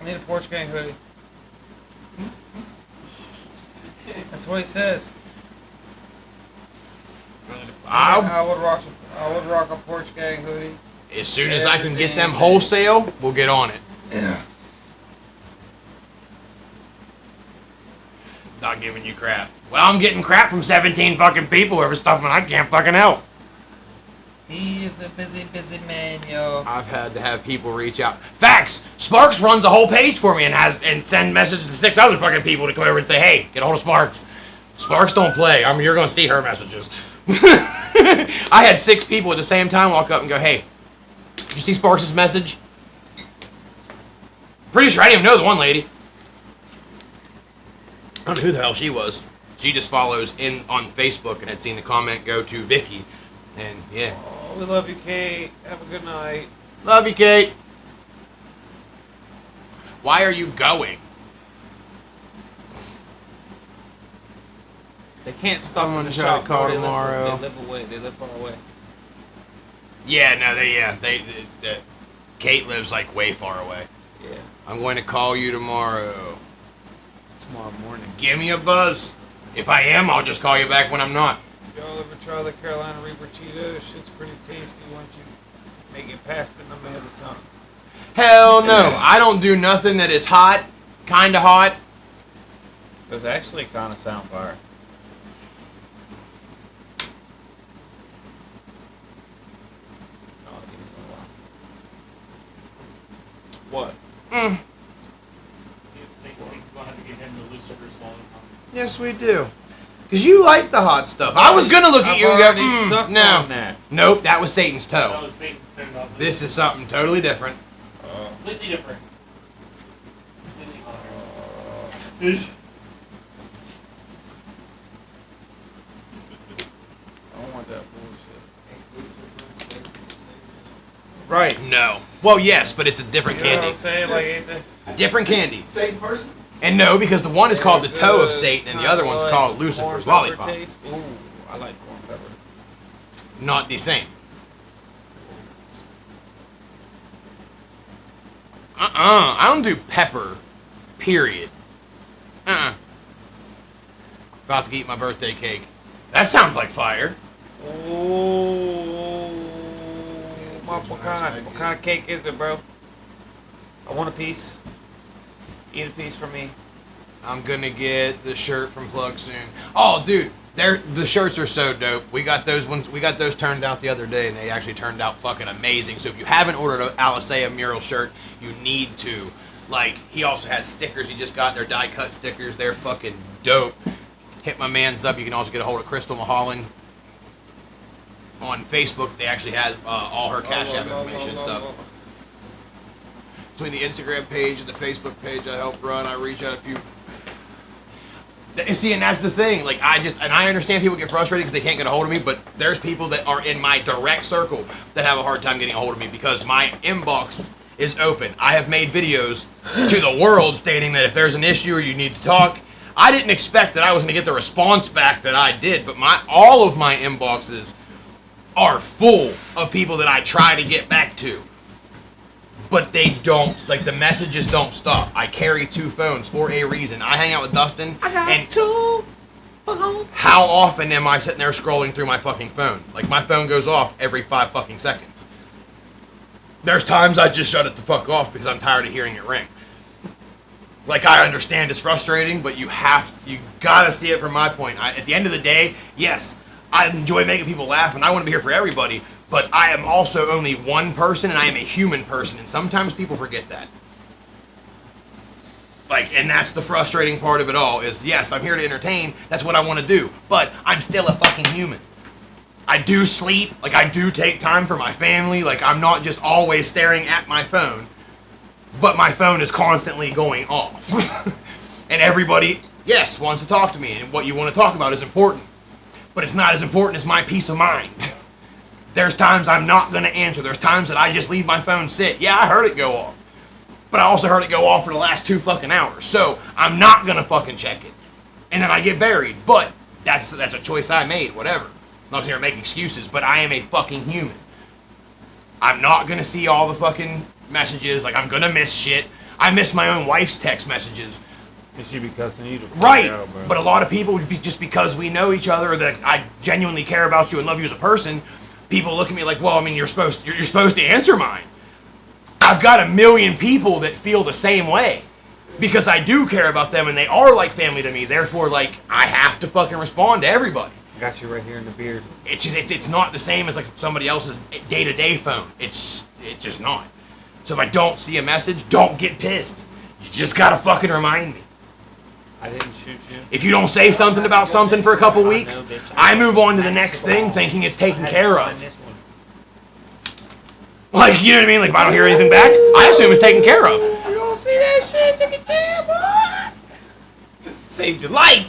I need a Porch Gang hoodie. That's what he says. I would rock a Porch Gang hoodie. As soon as I can get them wholesale, we'll get on it. Yeah. Not giving you crap. Well, I'm getting crap from 17 fucking people over stuff and I can't fucking help. He is a busy, busy man, yo. I've had to have people reach out. Facts! Sparks runs a whole page for me and send messages to 6 other fucking people to come over and say, hey, get a hold of Sparks. Sparks don't play. You're gonna see her messages. I had 6 people at the same time walk up and go, hey, did you see Sparks' message? Pretty sure I didn't even know the one lady. I don't know who the hell she was. She just follows on Facebook and had seen the comment go to Vicky. And yeah. Oh, we love you, Kate. Have a good night. Love you, Kate. Why are you going? They can't stop I'm in gonna the try shop. to call They tomorrow. live away. They live far away. Yeah, no, Kate lives like way far away. Yeah. I'm going to call you tomorrow. Tomorrow morning. Give me a buzz. If I am, I'll just call you back when I'm not. y'all ever try the Carolina Reaper Cheetos? Shit's pretty tasty once you make it past them ahead of time. Hell no. I don't do nothing that is hot, kind of hot. Those actually kind of sound fire. What? They will have to get him the Lucifer's lollipop. Yes, we do. Because you like the hot stuff. I was going to look at you and go, sucked no. on that. Nope, that was Satan's That toe. was Satan's turn off. This is something totally different. Completely different. Completely hotter. I don't want that bullshit. Right. No. Well, yes, but it's a different You know what candy. I'm saying? Like, ain't that? Different candy. Same person? And no, because the one is called the toe of Satan and the other one's called Lucifer's corn pepper lollipop. taste? Ooh, I like corn pepper. Not the same. I don't do pepper. Period. About to eat my birthday cake. That sounds like fire. Ooh, what kind of cake is it, bro? I want a piece. Eat a piece for me. I'm gonna get the shirt from Plug soon. Oh, dude, the shirts are so dope. We got those ones. We got those turned out the other day, and they actually turned out fucking amazing. So if you haven't ordered a Alisea mural shirt, you need to. Like, he also has stickers. He just got their die cut stickers. They're fucking dope. Hit my man's up. You can also get a hold of Crystal Mulholland on Facebook. They actually has all her Cash App information and stuff. Between the Instagram page and the Facebook page I help run, I reach out a few. See, and that's the thing. Like, I understand people get frustrated because they can't get a hold of me, but there's people that are in my direct circle that have a hard time getting a hold of me because my inbox is open. I have made videos to the world stating that if there's an issue or you need to talk, I didn't expect that I was going to get the response back that I did, but all of my inboxes are full of people that I try to get back to. But they don't, like, the messages don't stop. I carry 2 phones for a reason. I hang out with Dustin. I got 2 phones. How often am I sitting there scrolling through my fucking phone? Like, my phone goes off every 5 fucking seconds. There's times I just shut it the fuck off because I'm tired of hearing it ring. Like, I understand it's frustrating, but you gotta see it from my point. At the end of the day, yes, I enjoy making people laugh and I want to be here for everybody. But I am also only one person, and I am a human person, and sometimes people forget that. Like, and that's the frustrating part of it all, is yes, I'm here to entertain, that's what I want to do, but I'm still a fucking human. I do sleep, like, I do take time for my family, like, I'm not just always staring at my phone, but my phone is constantly going off. And everybody, yes, wants to talk to me, and what you want to talk about is important, but it's not as important as my peace of mind. There's times I'm not going to answer. There's times that I just leave my phone sit. Yeah, I heard it go off. But I also heard it go off for the last 2 fucking hours. So I'm not going to fucking check it. And then I get buried. But that's a choice I made, whatever. I'm not here to make excuses, but I am a fucking human. I'm not going to see all the fucking messages. Like, I'm going to miss shit. I miss my own wife's text messages. And she be cussing you to fuck Right, out, bro. but a lot of people, just because we know each other, that I genuinely care about you and love you as a person, people look at me like, well, I mean, you're supposed to answer mine. I've got a million people that feel the same way because I do care about them and they are like family to me. Therefore, like, I have to fucking respond to everybody. Got you right here in the beard. It's not the same as like somebody else's day-to-day phone. It's just not. So if I don't see a message, don't get pissed. You just gotta fucking remind me. I didn't shoot you. If you don't say something about something for a couple weeks, I move on to the next thing thinking it's taken care of. Like, you know what I mean? Like, if I don't hear anything back, I assume it's taken care of. You don't see that shit? Took a jam, boy. Saved your life.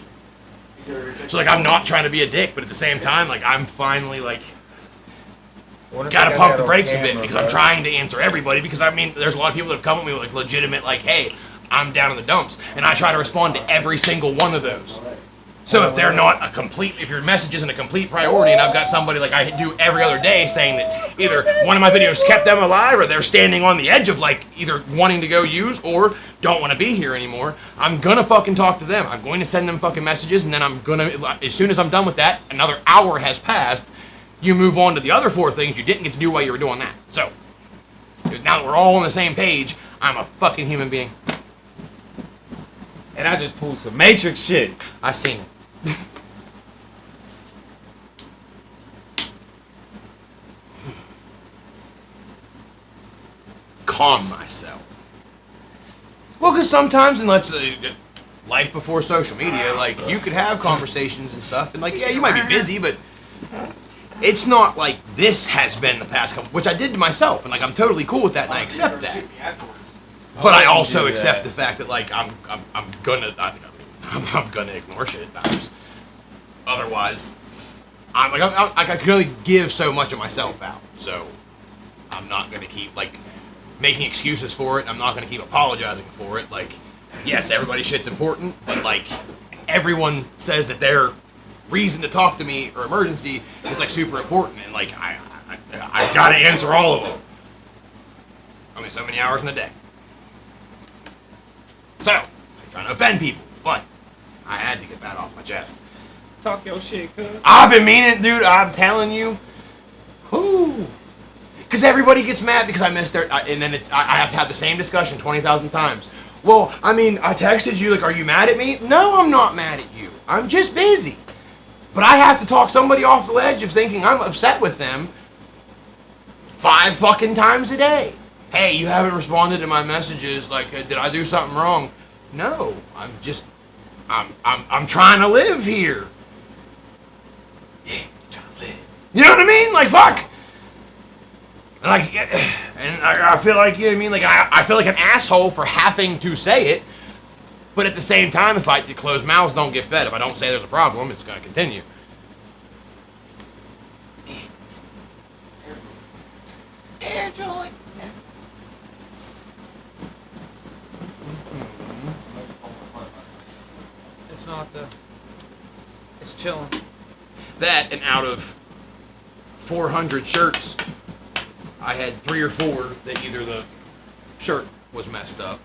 So, like, I'm not trying to be a dick, but at the same time, like, I'm finally, like, gotta pump the brakes a bit because I'm trying to answer everybody because, I mean, there's a lot of people that have come with me with, like, legitimate, like, hey, I'm down in the dumps. And I try to respond to every single one of those. So if they're not a complete, if your message isn't a complete priority, and I've got somebody like I do every other day saying that either one of my videos kept them alive, or they're standing on the edge of like either wanting to go use or don't want to be here anymore, I'm gonna fucking talk to them. I'm going to send them fucking messages, and then I'm gonna, as soon as I'm done with that, another hour has passed, you move on to the other 4 things you didn't get to do while you were doing that. So now that we're all on the same page, I'm a fucking human being. And I just pulled some Matrix shit. I seen it. Calm myself. Well, because sometimes, and let's say, life before social media, like, you could have conversations and stuff, and like, yeah, you might be busy, but it's not like this has been the past couple, which I did to myself, and like, I'm totally cool with that, and I accept that. But I also accept the fact that like, I'm gonna ignore shit at times. Otherwise, I can only give so much of myself out, so I'm not gonna keep like making excuses for it. I'm not gonna keep apologizing for it. Like, yes, everybody's shit's important, but like everyone says that their reason to talk to me or emergency is like super important, and like I gotta answer all of them. Only so many hours in a day. So, I'm trying to offend people, but I had to get that off my chest. Talk your shit, cuz. I've been meaning, dude, I'm telling you. Whoo. Because everybody gets mad because I missed their, and then I have to have the same discussion 20,000 times. Well, I mean, I texted you, like, are you mad at me? No, I'm not mad at you. I'm just busy. But I have to talk somebody off the ledge of thinking I'm upset with them 5 fucking times a day. Hey, you haven't responded to my messages. Like, did I do something wrong? No, I'm trying to live here. Yeah, you're trying to live. You know what I mean? Like, fuck. Like, and I feel like, you know what I mean? Like, I feel like an asshole for having to say it. But at the same time, if closed mouths don't get fed. If I don't say there's a problem, it's going to continue. Air joint. It's not it's chilling. That, and out of 400 shirts, I had 3 or 4 that either the shirt was messed up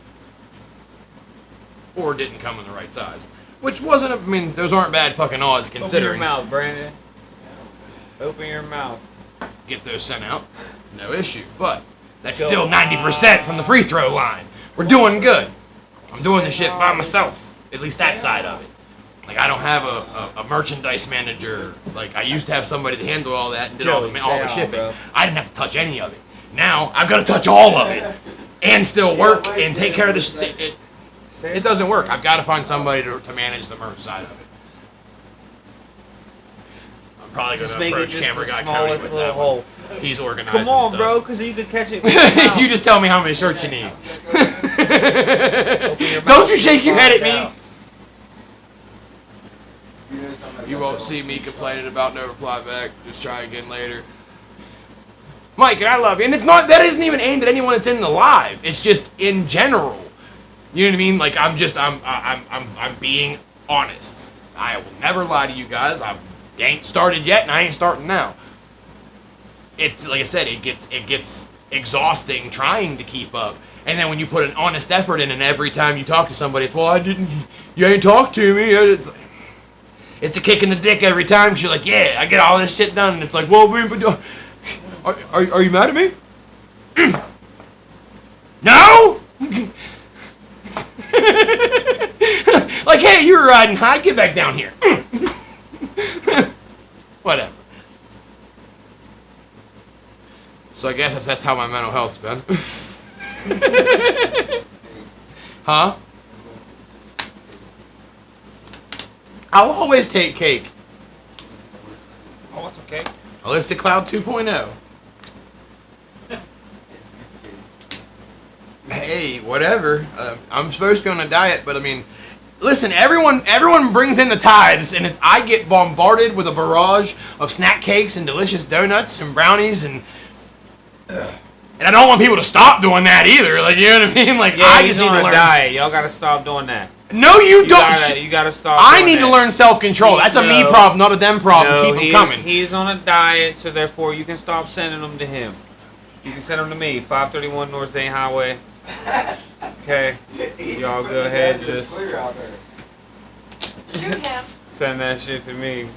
or didn't come in the right size. Which wasn't, I mean, those aren't bad fucking odds considering. Open your mouth, Brandon. Open your mouth. Get those sent out, no issue. But that's still 90% from the free throw line. We're doing good. I'm doing the shit by myself, at least that side of it. Like, I don't have a merchandise manager. Like, I used to have somebody to handle all that and did all the shipping. Bro. I didn't have to touch any of it. Now, I've got to touch all of it and still work and take care of this. It doesn't work. I've got to find somebody to manage the merch side of it. I'm probably going Just to make it approach just camera the guy Cody smallest with little that hole. one. He's organized. Come on, and stuff. bro, because you could catch it with your mouth. You just tell me how many shirts you need. Open your Don't mouth you shake your head at down. me. You won't see me complaining about no reply back. Just try again later. Mike, and I love you. And it's not, that isn't even aimed at anyone that's in the live. It's just in general. You know what I mean? Like, I'm being honest. I will never lie to you guys. I ain't started yet, and I ain't starting now. It's, like I said, it gets exhausting trying to keep up. And then when you put an honest effort in, and every time you talk to somebody, it's, well, you ain't talked to me. It's a kick in the dick every time, because you're like, yeah, I get all this shit done. And it's like, well, are you mad at me? No? Like, hey, you were riding high, get back down here. Whatever. So I guess that's how my mental health's been. Huh? I'll always take cake. Oh, what's okay? Holistic Cloud 2.0. Hey, whatever. I'm supposed to be on a diet, but I mean, listen, everyone brings in the tithes, and I get bombarded with a barrage of snack cakes and delicious donuts and brownies, and I don't want people to stop doing that either. Like, you know what I mean? Like, Yeah, I he's just need on to a learn. diet. Y'all gotta stop doing that. No, you don't. You gotta stop. I doing need to that. learn self-control. That's a me No. problem, not a them problem. No, Keep them coming. He's on a diet, so therefore you can stop sending them to him. You can send them to me, 531 North Zane Highway. Okay, y'all go ahead, just Shoot him. send that shit to me.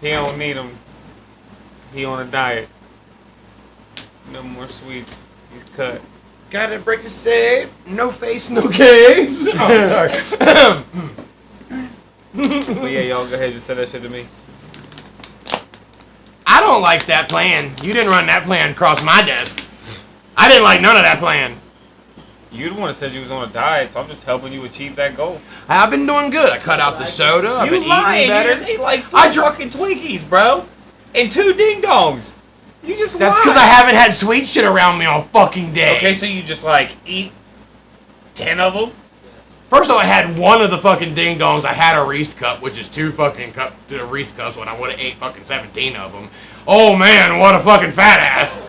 He don't need them. He on a diet. No more sweets. He's cut. Gotta break the safe. No face, no case. Oh, sorry. But yeah, y'all go ahead, just send that shit to me. I don't like that plan. You didn't run that plan across my desk. I didn't like none of that plan. You the one that said you was on a diet, so I'm just helping you achieve that goal. I've been doing good. I cut out the soda. I've been lying. eating better. You just ate like 4 fucking Twinkies, bro. And 2 ding dongs. You just That's lied. because I haven't had sweet shit around me all fucking day. Okay, so you just like eat 10 of them? First of all, I had one of the fucking ding dongs. I had a Reese cup, which is 2 fucking Reese cups when I would have ate fucking 17 of them. Oh man, what a fucking fat ass.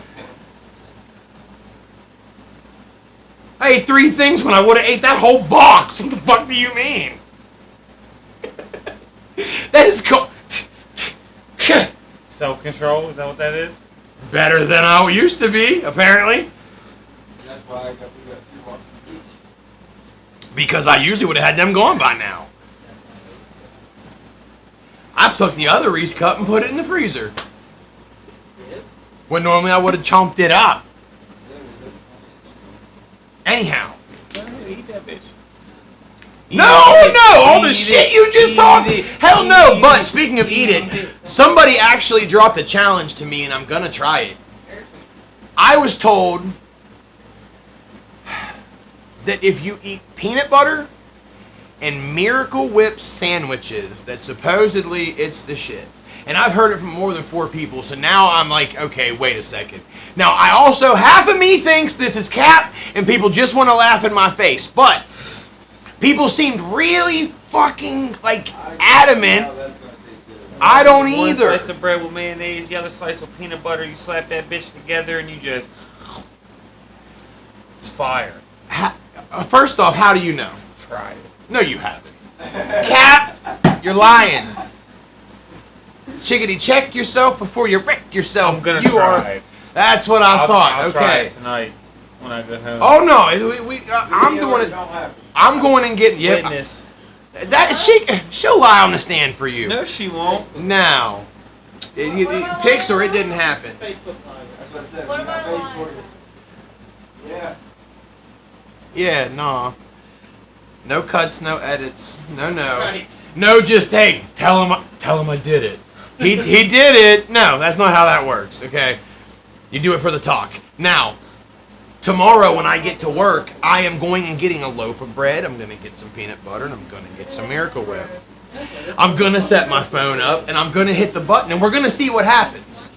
I ate 3 things when I would have ate that whole box. What the fuck do you mean? That is Self-control, is that what that is? better than I used to be, apparently. That's why we got 2 boxes each. Because I usually would have had them gone by now. I took the other Reese cup and put it in the freezer. When normally I would have chomped it up. Anyhow. Go ahead, eat that bitch. No, all the shit you just talked. Hell no. But speaking of eat it, somebody actually dropped a challenge to me and I'm gonna try it. I was told that if you eat peanut butter and Miracle Whip sandwiches, that supposedly it's the shit. And I've heard it from more than 4 people, so now I'm like, okay, wait a second. Now, I also, half of me thinks this is cap, and people just want to laugh in my face, but people seemed really fucking, like, adamant. I don't One either. slice of bread with mayonnaise, the other slice with peanut butter, you slap that bitch together and you just... It's fire. First off, how do you know? Try it. No, you haven't. Cap, you're lying. Chickadee, check yourself before you wreck yourself. I'm gonna you try it. That's what I thought. I'll okay. try it tonight when I go home. Oh no, I'm doing it. I'm going and getting. Yep. Witness. That she'll lie on the stand for you. No, she won't. Now, pics or it didn't happen. That's what I said. What we got about Facebook. Yeah. Yeah, no. No cuts, no edits. No. Right. No, just hey, tell him I did it. He did it. No, that's not how that works. Okay, you do it for the talk. Now, tomorrow when I get to work, I am going and getting a loaf of bread. I'm gonna get some peanut butter and I'm gonna get some Miracle Whip. I'm gonna set my phone up and I'm gonna hit the button and we're gonna see what happens.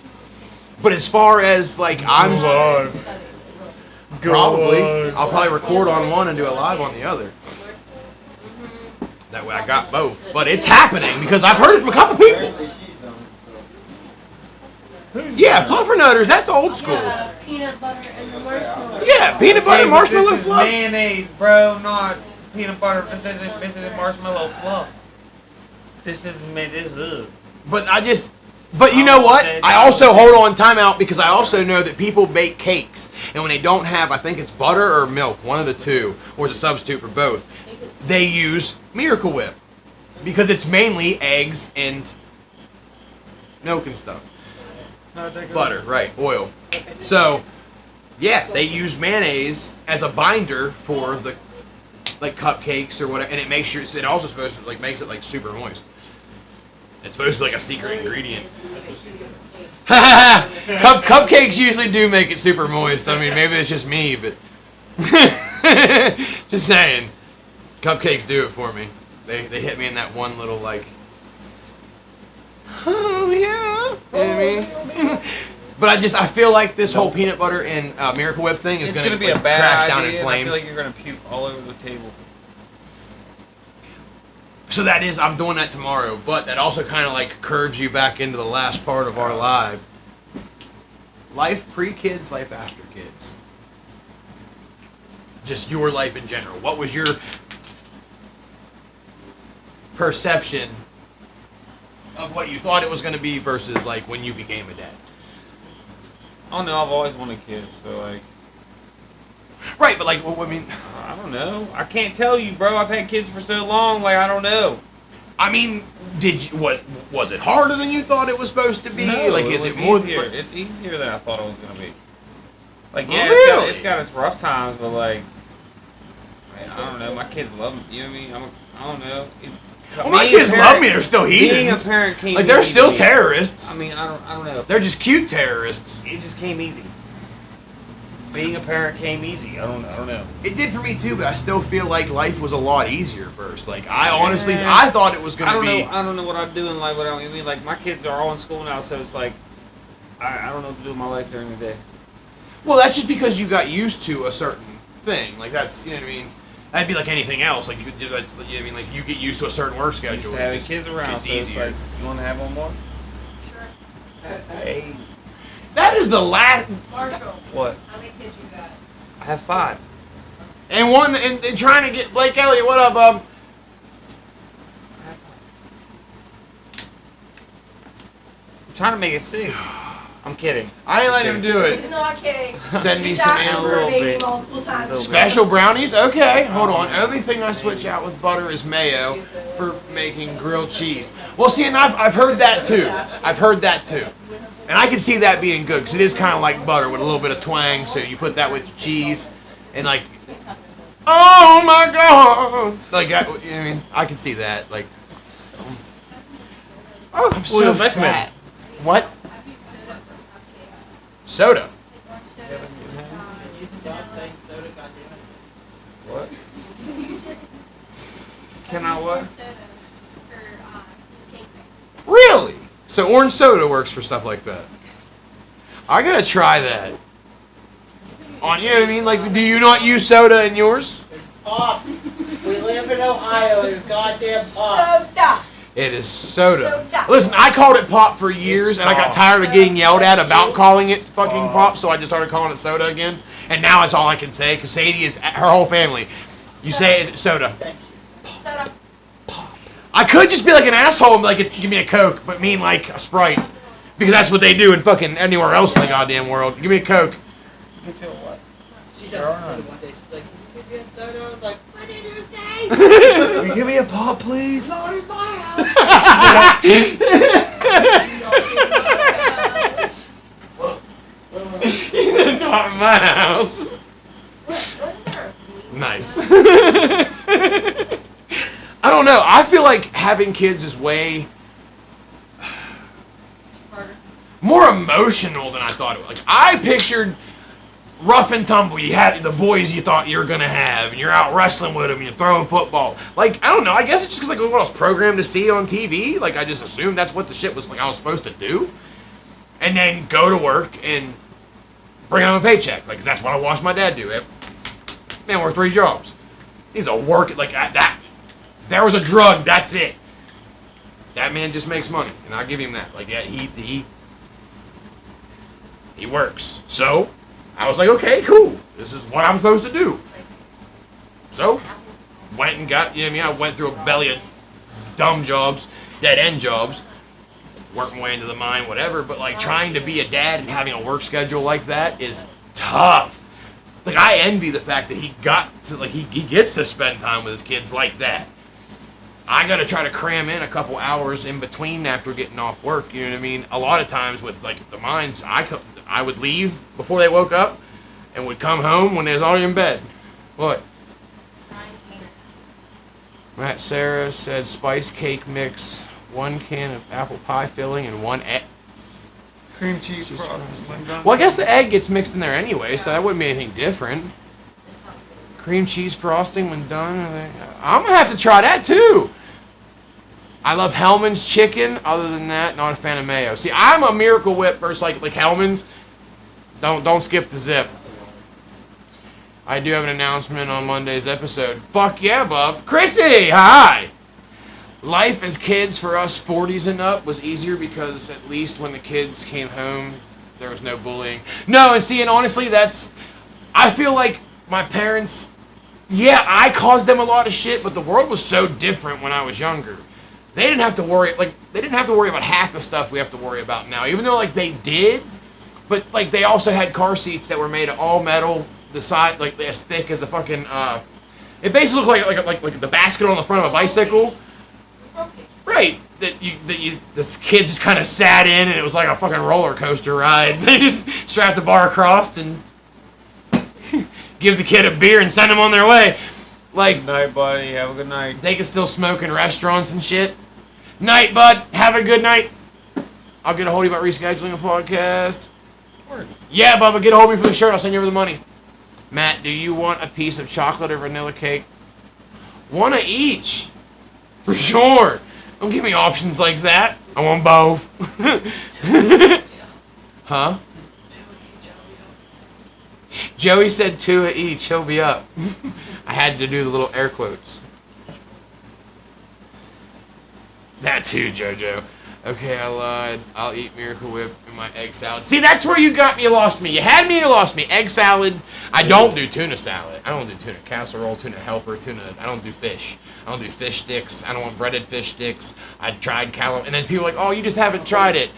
But as far as like I'm I'll probably record on one and do a live on the other. That way I got both. But it's happening because I've heard it from a couple people. Apparently she's done it, so. Yeah, fluffernutters, that's old school. Yeah, peanut butter and the marshmallow. Yeah, peanut butter, Hey, but marshmallow this is fluff. mayonnaise, bro, not peanut butter. This isn't marshmallow fluff. This is ugh. But you know what? I also hold on timeout because I also know that people bake cakes and when they don't have, I think it's butter or milk, one of the two, or it's a substitute for both, they use Miracle Whip because it's mainly eggs and milk and stuff. Butter, right, oil. So, yeah, they use mayonnaise as a binder for the like cupcakes or whatever, and it makes sure it also supposed to like makes it like super moist. It's supposed to be like a secret ingredient. Cupcakes usually do make it super moist. I mean, maybe it's just me, but just saying, cupcakes do it for me. They hit me in that one little like, oh yeah. You know what I mean? But I feel like this whole peanut butter and Miracle Whip thing is It's gonna be a like, bad crash idea. down in And I flames. feel like you're gonna puke all over the table. So that is, I'm doing that tomorrow, but that also kind of like curves you back into the last part of our live. Life pre-kids, life after kids. Just your life in general. What was your perception of what you thought it was going to be versus like when you became a dad? I don't know. I've always wanted kids, so like, Right, but like, well, I mean, I don't know. I can't tell you, bro. I've had kids for so long. Like, I don't know. I mean, did you? What was it harder than you thought it was supposed to be? No, like, is it more? easier? It's easier than I thought it was gonna be. Like, yeah, Really? it's got its rough times, but like, man, I don't know. My kids love me. You know what I mean? I don't know. Well, my kids love me. They're still Being a heathens. parent came Like, they're easy. still terrorists. I mean, I don't know. They're just cute terrorists. It just came easy. Being a parent came easy. I don't know. It did for me too, but I still feel like life was a lot easier first. Like, I honestly, Yeah. I thought it was I gonna don't be. know. I don't know what I'd do in life without. I mean, like my kids are all in school now, so it's like I don't know what to do with my life during the day. Well, that's just because you got used to a certain thing. Like, that's, you know what I mean. That'd be like anything else. Like, you could do that. You know what I mean? Like, you get used to a certain work Used schedule. to having It's- kids around, it's so it's easier. like, you want to have one more? Sure. Hey. That is the last. Marshall, What? how many kids you got? I have 5. And one, and trying to get Blake Elliott. What up, bub? I'm trying to make it 6. I'm kidding. I ain't letting him do He's it. not kidding. Send me He's some asked Amber. for a Little baby bit. multiple times. Little Special brownies? Okay, hold on. Only thing I switch out with butter is mayo for making grilled cheese. Well, see, and I've heard that too. I've heard that too. And I can see that being good because it is kind of like butter with a little bit of twang. So you put that with cheese and like, oh my god, like that. You know what I mean, I can see that. Like, oh, I'm so Well, Beckman. fat. What? Soda. What? Can I what? Really? So orange soda works for stuff like that. I gotta try that. On you know what I mean? Like, do you not use soda in yours? Pop. We live in Ohio. It's goddamn pop. Soda. It is soda. Soda. Listen, I called it pop for years, and I got tired of getting yelled at about calling it fucking pop, so I just started calling it soda again. And now it's all I can say, because Sadie is her whole family. You say it's soda. Soda. I could just be like an asshole and be like, give me a Coke, but mean like a Sprite. Because that's what they do in fucking anywhere else in the goddamn world. Give me a Coke. Get you a what? She got one day. She's like, you can get soda. I was like, what did you say? Will you give me a pop, please? Not in my house. Not in my house. What's there? Nice. I don't know. I feel like having kids is way Harder. more emotional than I thought it was. Like, I pictured rough and tumble. You had the boys you thought you were gonna have, and you're out wrestling with them, and you're throwing football. Like, I don't know. I guess it's just like what I was programmed to see on TV. Like, I just assumed that's what the shit was like I was supposed to do, and then go to work and bring home a paycheck. Like, 'cause that's what I watched my dad do. Man worked 3 jobs. He's a work like that. There was a drug. That's it. That man just makes money, and I give him that. Like, yeah, he works. So I was like, okay, cool. This is what I'm supposed to do. So went and got. You know what I mean? I went through a belly of dumb jobs, dead end jobs, worked my way into the mine, whatever. But like trying to be a dad and having a work schedule like that is tough. Like, I envy the fact that he got to, like, he gets to spend time with his kids like that. I got to try to cram in a couple hours in between after getting off work. You know what I mean? A lot of times with, like, the mines, I would leave before they woke up and would come home when they was already in bed. What? Matt Sarah said spice cake mix, 1 can of apple pie filling, and 1 egg. Cream cheese frosting. Well, I guess the egg gets mixed in there anyway, so that wouldn't be anything different. Cream cheese frosting when done. I'm going to have to try that too. I love Hellman's chicken. Other than that, not a fan of mayo. See, I'm a Miracle Whip versus like Hellman's. Don't skip the zip. I do have an announcement on Monday's episode. Fuck yeah, bub. Chrissy, hi. Life as kids for us 40s and up was easier because at least when the kids came home, there was no bullying. No, and see, and honestly, I feel like my parents Yeah, I caused them a lot of shit, but the world was so different when I was younger. They didn't have to worry about half the stuff we have to worry about now. Even though like they did, but like they also had car seats that were made of all metal, the side like as thick as a fucking it basically looked like the basket on the front of a bicycle. Right. This kid just kind of sat in and it was like a fucking roller coaster ride. They just strapped the bar across and give the kid a beer and send him on their way. Like, Good night, buddy. Have a good night. they can still smoke in restaurants and shit. Night, bud. Have a good night. I'll get a hold of you about rescheduling a podcast. Yeah, Bubba, get a hold of me for the shirt. I'll send you over the money. Matt, do you want a piece of chocolate or vanilla cake? One of each. For sure. Don't give me options like that. I want both. Huh? Joey said 2 of each. He'll be up. I had to do the little air quotes. That too, JoJo. Okay, I lied. I'll eat Miracle Whip in my egg salad. See, that's where you got me. You lost me. You had me. You lost me. Egg salad. I don't do tuna salad. I don't do tuna casserole, tuna helper, tuna. I don't do fish. I don't do fish sticks. I don't want breaded fish sticks. I tried calamari, and then people are like, oh, you just haven't tried it.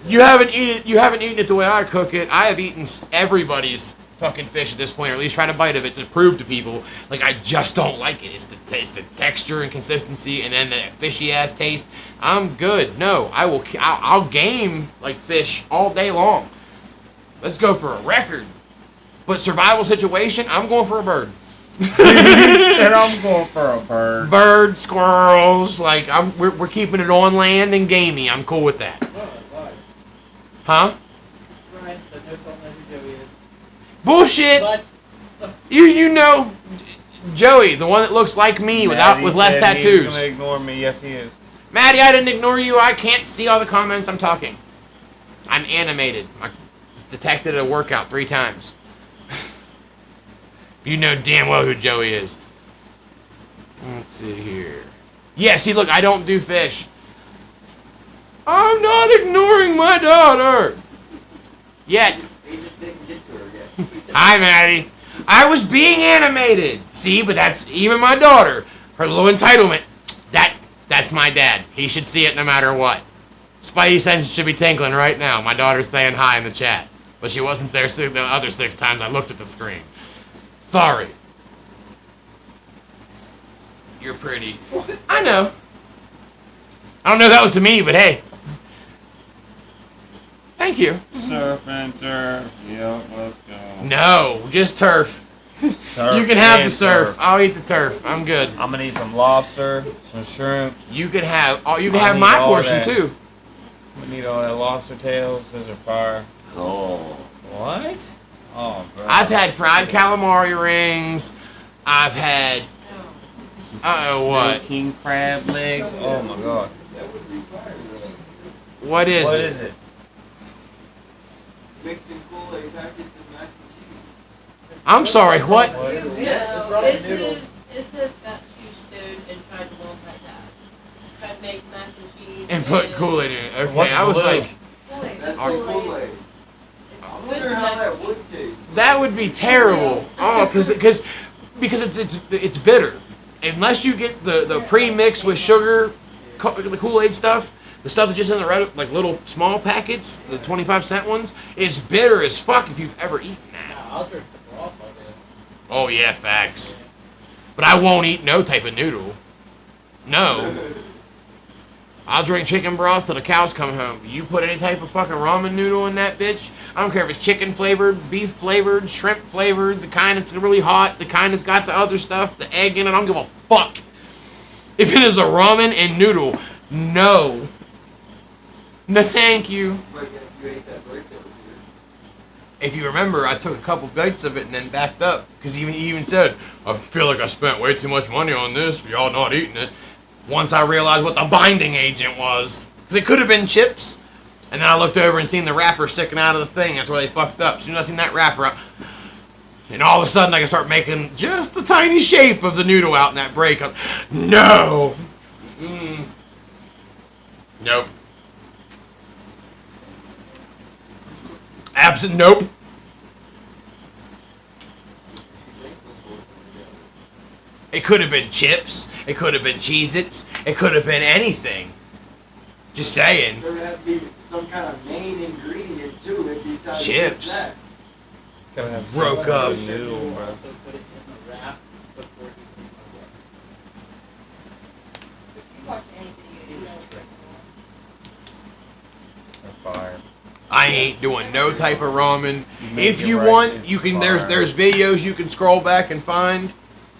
You haven't eaten it the way I cook it. I have eaten everybody's fucking fish at this point, or at least tried a bite of it to prove to people like I just don't like it. It's the texture and consistency, and then the fishy ass taste. I'm good. No, I'll game like fish all day long. Let's go for a record. But survival situation, I'm going for a bird. And I'm going for a bird. Bird, squirrels, like we're keeping it on land and gamey. I'm cool with that. Huh? Ryan, but no don't know who Joey is. Bullshit. But You know Joey, the one that looks like me with less He's tattoos. gonna ignore me. Yes, he is. Maddie, I didn't ignore you. I can't see all the comments. I'm talking. I'm animated. I detected a workout 3 times. You know damn well who Joey is. Let's see here. Yeah, see, look, I don't do fish. I'm not ignoring my daughter. Yet. He just didn't get to her yet. Hi, Maddie. I was being animated. See, but that's even my daughter. Her little entitlement. That's my dad. He should see it no matter what. Spidey sense should be tinkling right now. My daughter's saying hi in the chat. But she wasn't there the other 6 times I looked at the screen. Sorry. You're pretty. I know. I don't know if that was to me, but hey. Thank you. Surf and turf. Yep, let's go. No, just turf. Surf You can have the and surf. I'll eat the turf. I'm good. I'm gonna eat some lobster, some shrimp. You can have I'll my need all portion that. too. We need all that lobster tails. Those are fire. Oh. What? Oh, bro. I've had fried calamari rings. I've had what? King crab legs. Oh my god. That would be fire, though. What is What it? is it? Mixing Kool-Aid packets and mac and I'm sorry, what? What is it? Yes, ramen noodles. It says got teaspoon and tried to multitask. Tried to make mac and cheese. And put Kool-Aid in it. Okay, What's I was blue? like, Kool-Aid. That's Are- the Kool-Aid. I wonder how that would taste. that would be terrible. Oh, because it's bitter. Unless you get the pre-mix with sugar, the Kool-Aid stuff, the stuff that's just in the red, like little small packets, the 25-cent ones, is bitter as fuck if you've ever eaten that. I'll drink the broth all day. Oh yeah, facts. But I won't eat no type of noodle. No. I'll drink chicken broth till the cows come home. You put any type of fucking ramen noodle in that bitch, I don't care if it's chicken flavored, beef flavored, shrimp flavored, the kind that's really hot, the kind that's got the other stuff, the egg in it, I don't give a fuck. If it is a ramen and noodle, no. No thank you. But you ate that break that was here. If you remember, I took a couple bites of it and then backed up. Because he even said, I feel like I spent way too much money on this for y'all not eating it. Once I realized what the binding agent was. Because it could have been chips. And then I looked over and seen the wrapper sticking out of the thing. That's where they fucked up. As soon as I seen that wrapper, and all of a sudden I can start making just the tiny shape of the noodle out in that break. No. Nope. Absent. Nope. She think this was It could have been chips. It could have been Cheez-Its. It could have been anything. Just saying. There would have to be some kind of main ingredient to it besides Chips. just that. Gotta have Broke some up. noodle, bro. Also put it in the wrap before he's in the wrap. If you watch any video, you know. They're fire. I ain't doing no type of ramen. You make If it you right, want, it's you can. fire. There's videos you can scroll back and find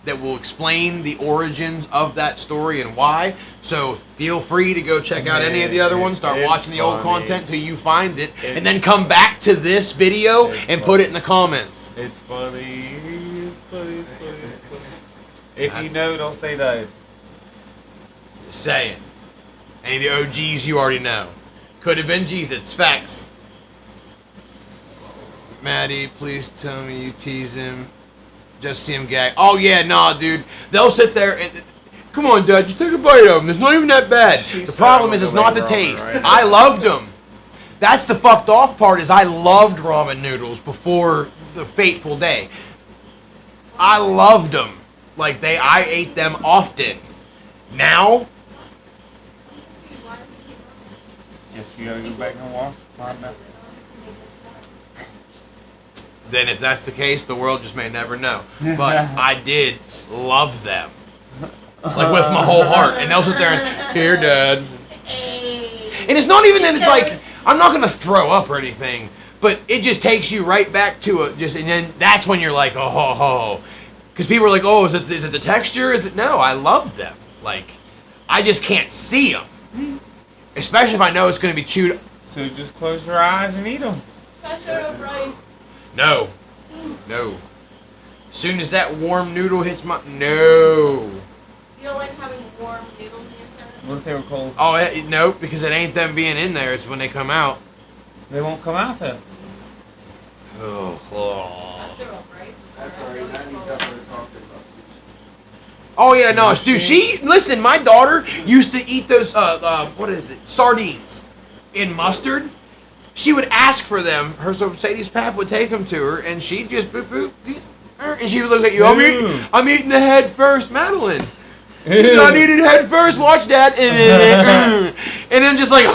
that will explain the origins of that story and why. So feel free to go check out any of the other ones. Start It's watching the old funny. content till you find it, It's- and then come back to this video It's and put funny. it in the comments. It's funny. It's funny. It's funny. It's funny. If you know, don't say that. Just saying. Any of the OGs you already know. Could have been Cheez-Its. Facts. Maddie, please tell me you tease him. Just see him gag. Oh yeah, nah, dude. They'll sit there and come on, Dad, just take a bite of them. It's not even that bad. She The said problem I is was it's not the like ramen, taste. right? I loved them. That's the fucked off part. Is I loved ramen noodles before the fateful day. I loved them. Like I ate them often. Now, Yes, you gotta go back and wash. Find out. then if that's the case, the world just may never know. But I did love them. Like with my whole heart. And they'll sit there and, here, Dad. And it's not even that it's like, I'm not going to throw up or anything, but it just takes you right back to it. And then that's when you're like, oh, ho, ho. Because people are like, oh, is it the texture? Is it? No, I love them. Like, I just can't see them. Especially if I know it's going to be chewed. So just close your eyes and eat them. No. No. Soon as that warm noodle hits my... No. You don't like having warm noodles in your front? What if they were cold? Oh, no, because it ain't them being in there. It's when they come out. They won't come out though. Oh. They're all right. That's already 90s up there talking about sushi. Oh yeah, no, dude. Listen. My daughter used to eat those. What is it? Sardines in mustard. She would ask for them. Her Sadie's pap would take them to her, and she'd just boop boop, and she would look at you. I'm eating the head first, Madeline. She's not eating head first. Watch that. And I'm just like.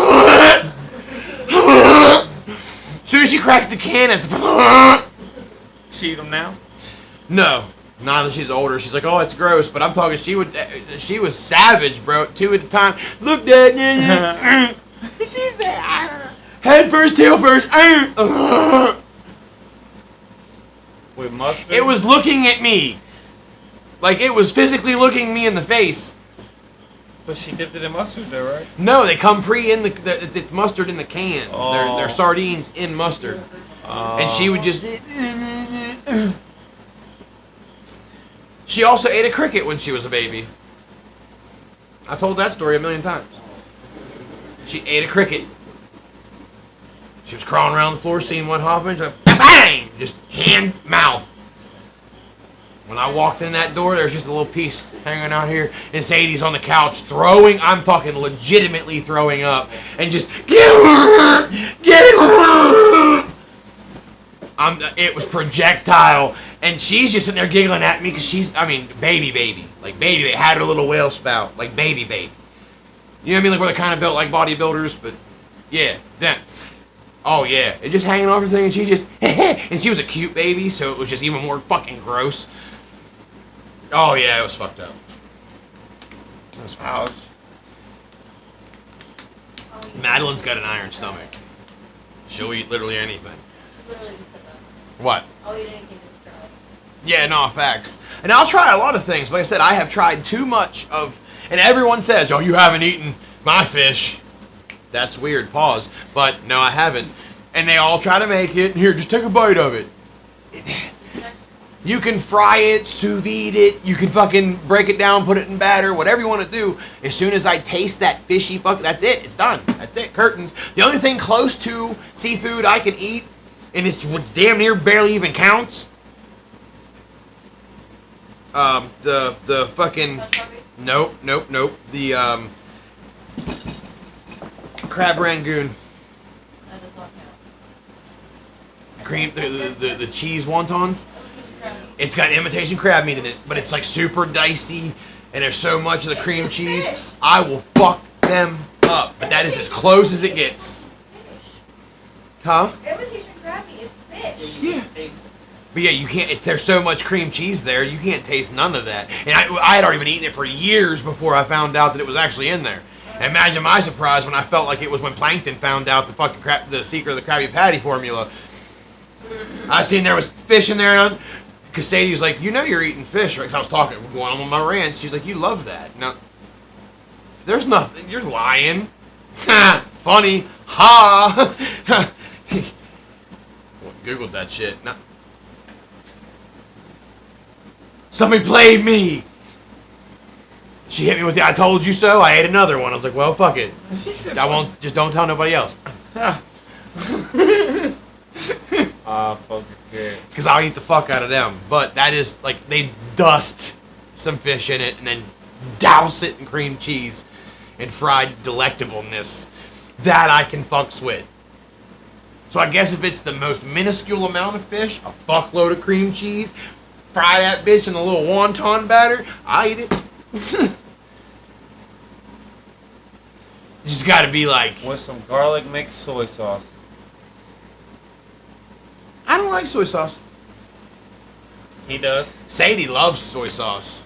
Soon as she cracks the can, it's. She eat them now? No. Now that she's older, she's like, oh, it's gross. But I'm talking, she was savage, bro. 2 at a time. Look, Dad. She said, head first, tail first. With mustard? It was looking at me. Like, it was physically looking me in the face. But she dipped it in mustard though, right? No, they come in the mustard in the can. Oh. They're sardines in mustard. And she would just... She also ate a cricket when she was a baby. I told that story 1,000,000 times. She ate a cricket. She was crawling around the floor, seeing one hop into bang! Just hand, mouth. When I walked in that door, there's just a little piece hanging out here, and Sadie's on the couch throwing, I'm talking legitimately throwing up, and just, get her! It was projectile, and she's just sitting there giggling at me because she's, baby. Like, baby, they had her little whale spout. Like, baby. You know what I mean? Like, where they're kind of built like bodybuilders, but, yeah, then. Oh, yeah. It just hanging over everything, and she just, and she was a cute baby, so it was just even more fucking gross. Oh, yeah, it was fucked up. Ouch. Madeline's got an iron stomach. She'll eat literally anything. Literally just said that. What? I'll eat anything, just try it. Yeah, no, facts. And I'll try a lot of things. Like I said, I have tried too much of... And everyone says, oh, you haven't eaten my fish. That's weird, pause. But, no, I haven't. And they all try to make it. Here, just take a bite of it. You can fry it, sous vide it. You can fucking break it down, put it in batter, whatever you want to do. As soon as I taste that fishy that's it. It's done. That's it. Curtains. The only thing close to seafood I can eat, and it's damn near barely even counts, the fucking... Nope. The, crab rangoon. That does not count. Cream, the cheese wontons. It's got imitation crab meat in it, but it's like super dicey, and there's so much of the cream cheese. I will fuck them up, but that is as close as it gets. Huh? Imitation crab meat is fish. Yeah. But yeah, you can't. There's so much cream cheese there, you can't taste none of that. And I had already been eating it for years before I found out that it was actually in there. And imagine my surprise when I felt like it was when Plankton found out the fucking the secret of the Krabby Patty formula. I seen there was fish in there, and because Sadie was like, "You know you're eating fish, right?" Because I was talking, going on with my rant. She's like, "You love that." No, there's nothing. You're lying. Funny. Ha. Googled that shit. No. Somebody played me. She hit me with the "I told you so." I ate another one. I was like, well, fuck it. I won't. Just don't tell nobody else. Fucking good. Because I'll eat the fuck out of them. But that is like they dust some fish in it and then douse it in cream cheese and fried delectableness. That I can fucks with. So I guess if it's the most minuscule amount of fish, a fuckload of cream cheese, fry that bitch in a little wonton batter, I eat it. You just gotta be like, With some garlic mixed soy sauce. I don't like soy sauce. He does. Sadie loves soy sauce.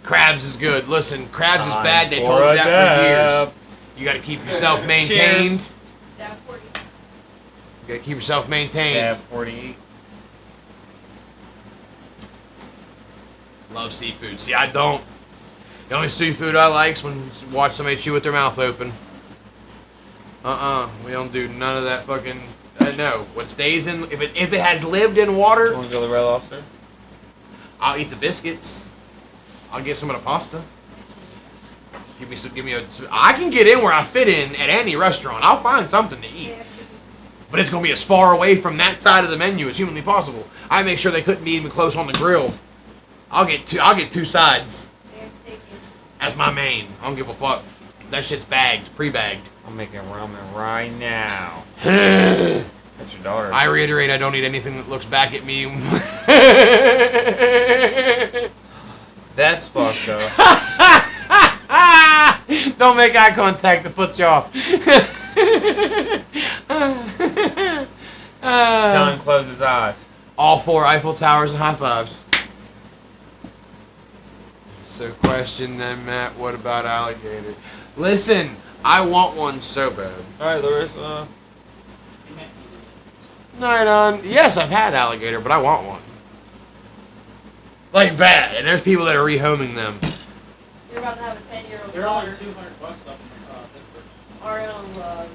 Crabs is good. Listen, crabs is bad. They told you that for years. You gotta keep yourself maintained. Cheers. Dab 40. You gotta keep yourself maintained. Dab 48. Love seafood. See, I don't. The only seafood I like is when you watch somebody chew with their mouth open. We don't do none of that fucking. No. What stays in, if it has lived in water, Want to go to the Red Lobster? I'll eat the biscuits. I'll get some of the pasta. Give me a. I can get in where I fit in at any restaurant. I'll find something to eat. But it's gonna be as far away from that side of the menu as humanly possible. I make sure they couldn't be even close on the grill. I'll get two sides as my main. I don't give a fuck. That shit's bagged, pre-bagged. I'm making ramen right now. That's your daughter. I reiterate, I don't need anything that looks back at me. That's fucked up. Don't make eye contact, it puts you off. Tell him to close his eyes. All 4 Eiffel Towers and high fives. So question then, Matt, what about alligator? Listen, I want one so bad. Alright, Larissa. Yes, I've had alligator, but I want one. Like bad, and there's people that are rehoming them. You're about to have a 10-year-old They're only daughter. $200 up in Pittsburgh. Ariel loves alligators.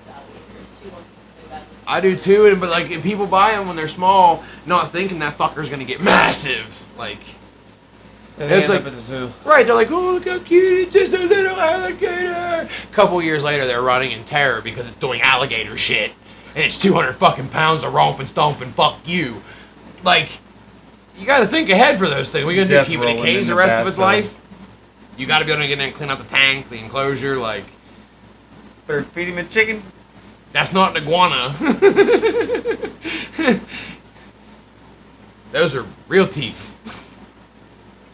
She wants them so bad. I do too, but like if people buy them when they're small, not thinking that fucker's gonna get massive. Like, It's like- up at the zoo. right? They're like, oh look how cute, it's just a little alligator. A couple years later, they're running in terror because it's doing alligator shit, and it's 200 fucking pounds of romping, stomping. Fuck you. Like, you gotta think ahead for those things. What are you gonna do? Keep it in a Death rolling cage in the the rest of its bathtub. life? You gotta be able to get in and clean out the tank, the enclosure. Like, Better feed him a chicken. that's not an iguana. Those are real teeth.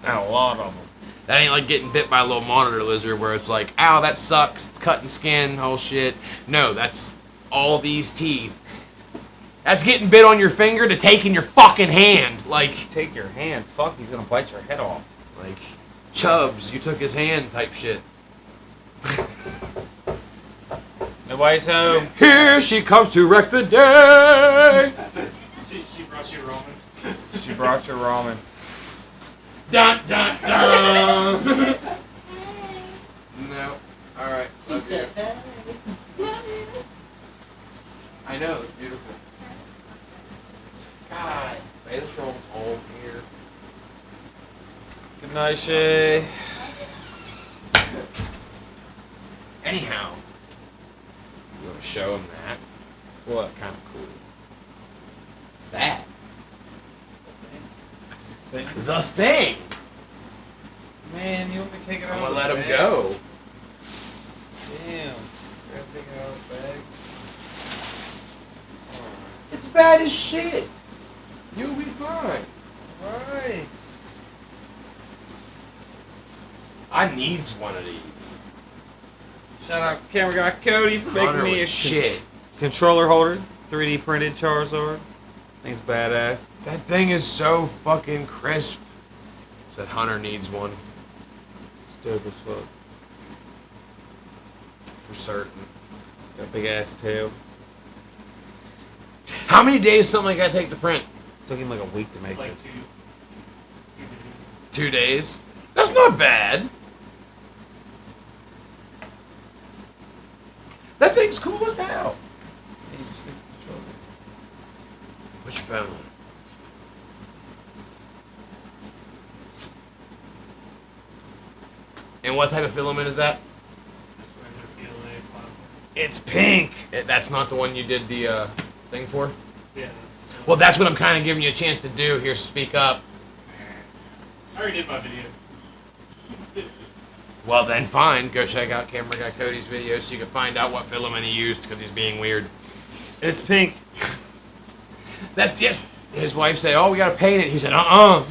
And a lot of them. That ain't like getting bit by a little monitor lizard where it's like, ow, that sucks, it's cutting skin, whole shit. No, that's all these teeth. That's getting bit on your finger to taking your fucking hand. Like, Take your hand. Fuck, he's gonna bite your head off. like, Chubbs, you took his hand type shit. Nobody's home. Here she comes to wreck the day. She brought you Roman. She brought your ramen. Dun dun dun. No. Alright. She said, hey. I know, it's beautiful. God, Baylor Strong's home here. Good night, Shay. Anyhow, you want to show him that? What? That's kind of cool. That. The thing. Man, you want me to take it out I'm of gonna the let him bag? go. Damn. I gotta take it out of the bag. It's bad as shit. You'll be fine. Right. I needs one of these. Shout out camera guy Cody for making Hunter me a with shit. controller holder. 3D printed Charizard. Thing's badass. That thing is so fucking crisp. Said Hunter needs one. It's dope as fuck. For certain. Got a big ass tail. How many days something like that take to print? Took him like a week to make Like this. 2 days. 2 days? That's not bad. That thing's cool as hell. You just stick the controller. Which phone? And what type of filament is that? Just regular PLA plastic. It's pink. That's not the one you did the thing for? Yeah. Well, that's what I'm kind of giving you a chance to do here, so speak up. I already did my video. Well, then fine. Go check out Camera Guy Cody's video so you can find out what filament he used because he's being weird. It's pink. That's, yes. His wife said, oh, we got to paint it. He said, uh-uh.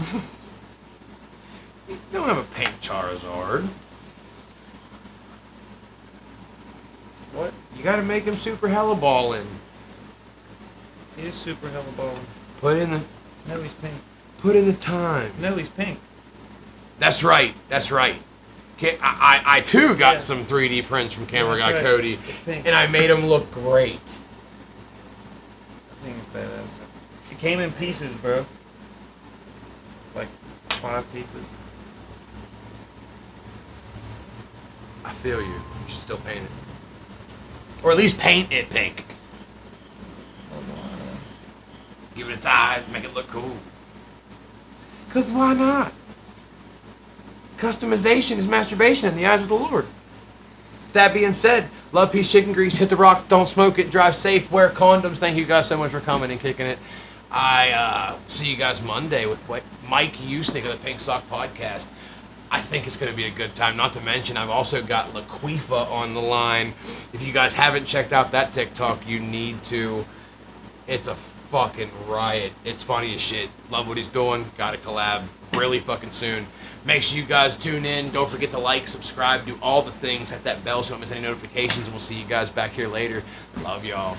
You don't have a pink Charizard. What? You got to make him super hella ballin'. He is super hella balling. Put in the No, he's pink. Put in the time. No, he's pink. That's right. That's right. I too got Yeah. some 3D prints from Camera That's Guy right. Cody, It's pink. and I made them look great. I think it's badass. It came in pieces, bro. Like 5 pieces. I feel you. You should still paint it, or at least paint it pink. Give it its eyes, make it look cool. Cause why not? Customization is masturbation in the eyes of the Lord. That being said, love, peace, chicken grease, hit the rock, don't smoke it, drive safe, wear condoms. Thank you guys so much for coming and kicking it. I see you guys Monday with Mike Usnick of the Pink Sock Podcast. I think it's going to be a good time. Not to mention, I've also got Laquifa on the line. If you guys haven't checked out that TikTok, you need to. It's a fucking riot. It's funny as shit. Love what he's doing. Got a collab really fucking soon. Make sure you guys tune in. Don't forget to like, subscribe, do all the things. Hit that bell so you don't miss any notifications. And we'll see you guys back here later. Love y'all.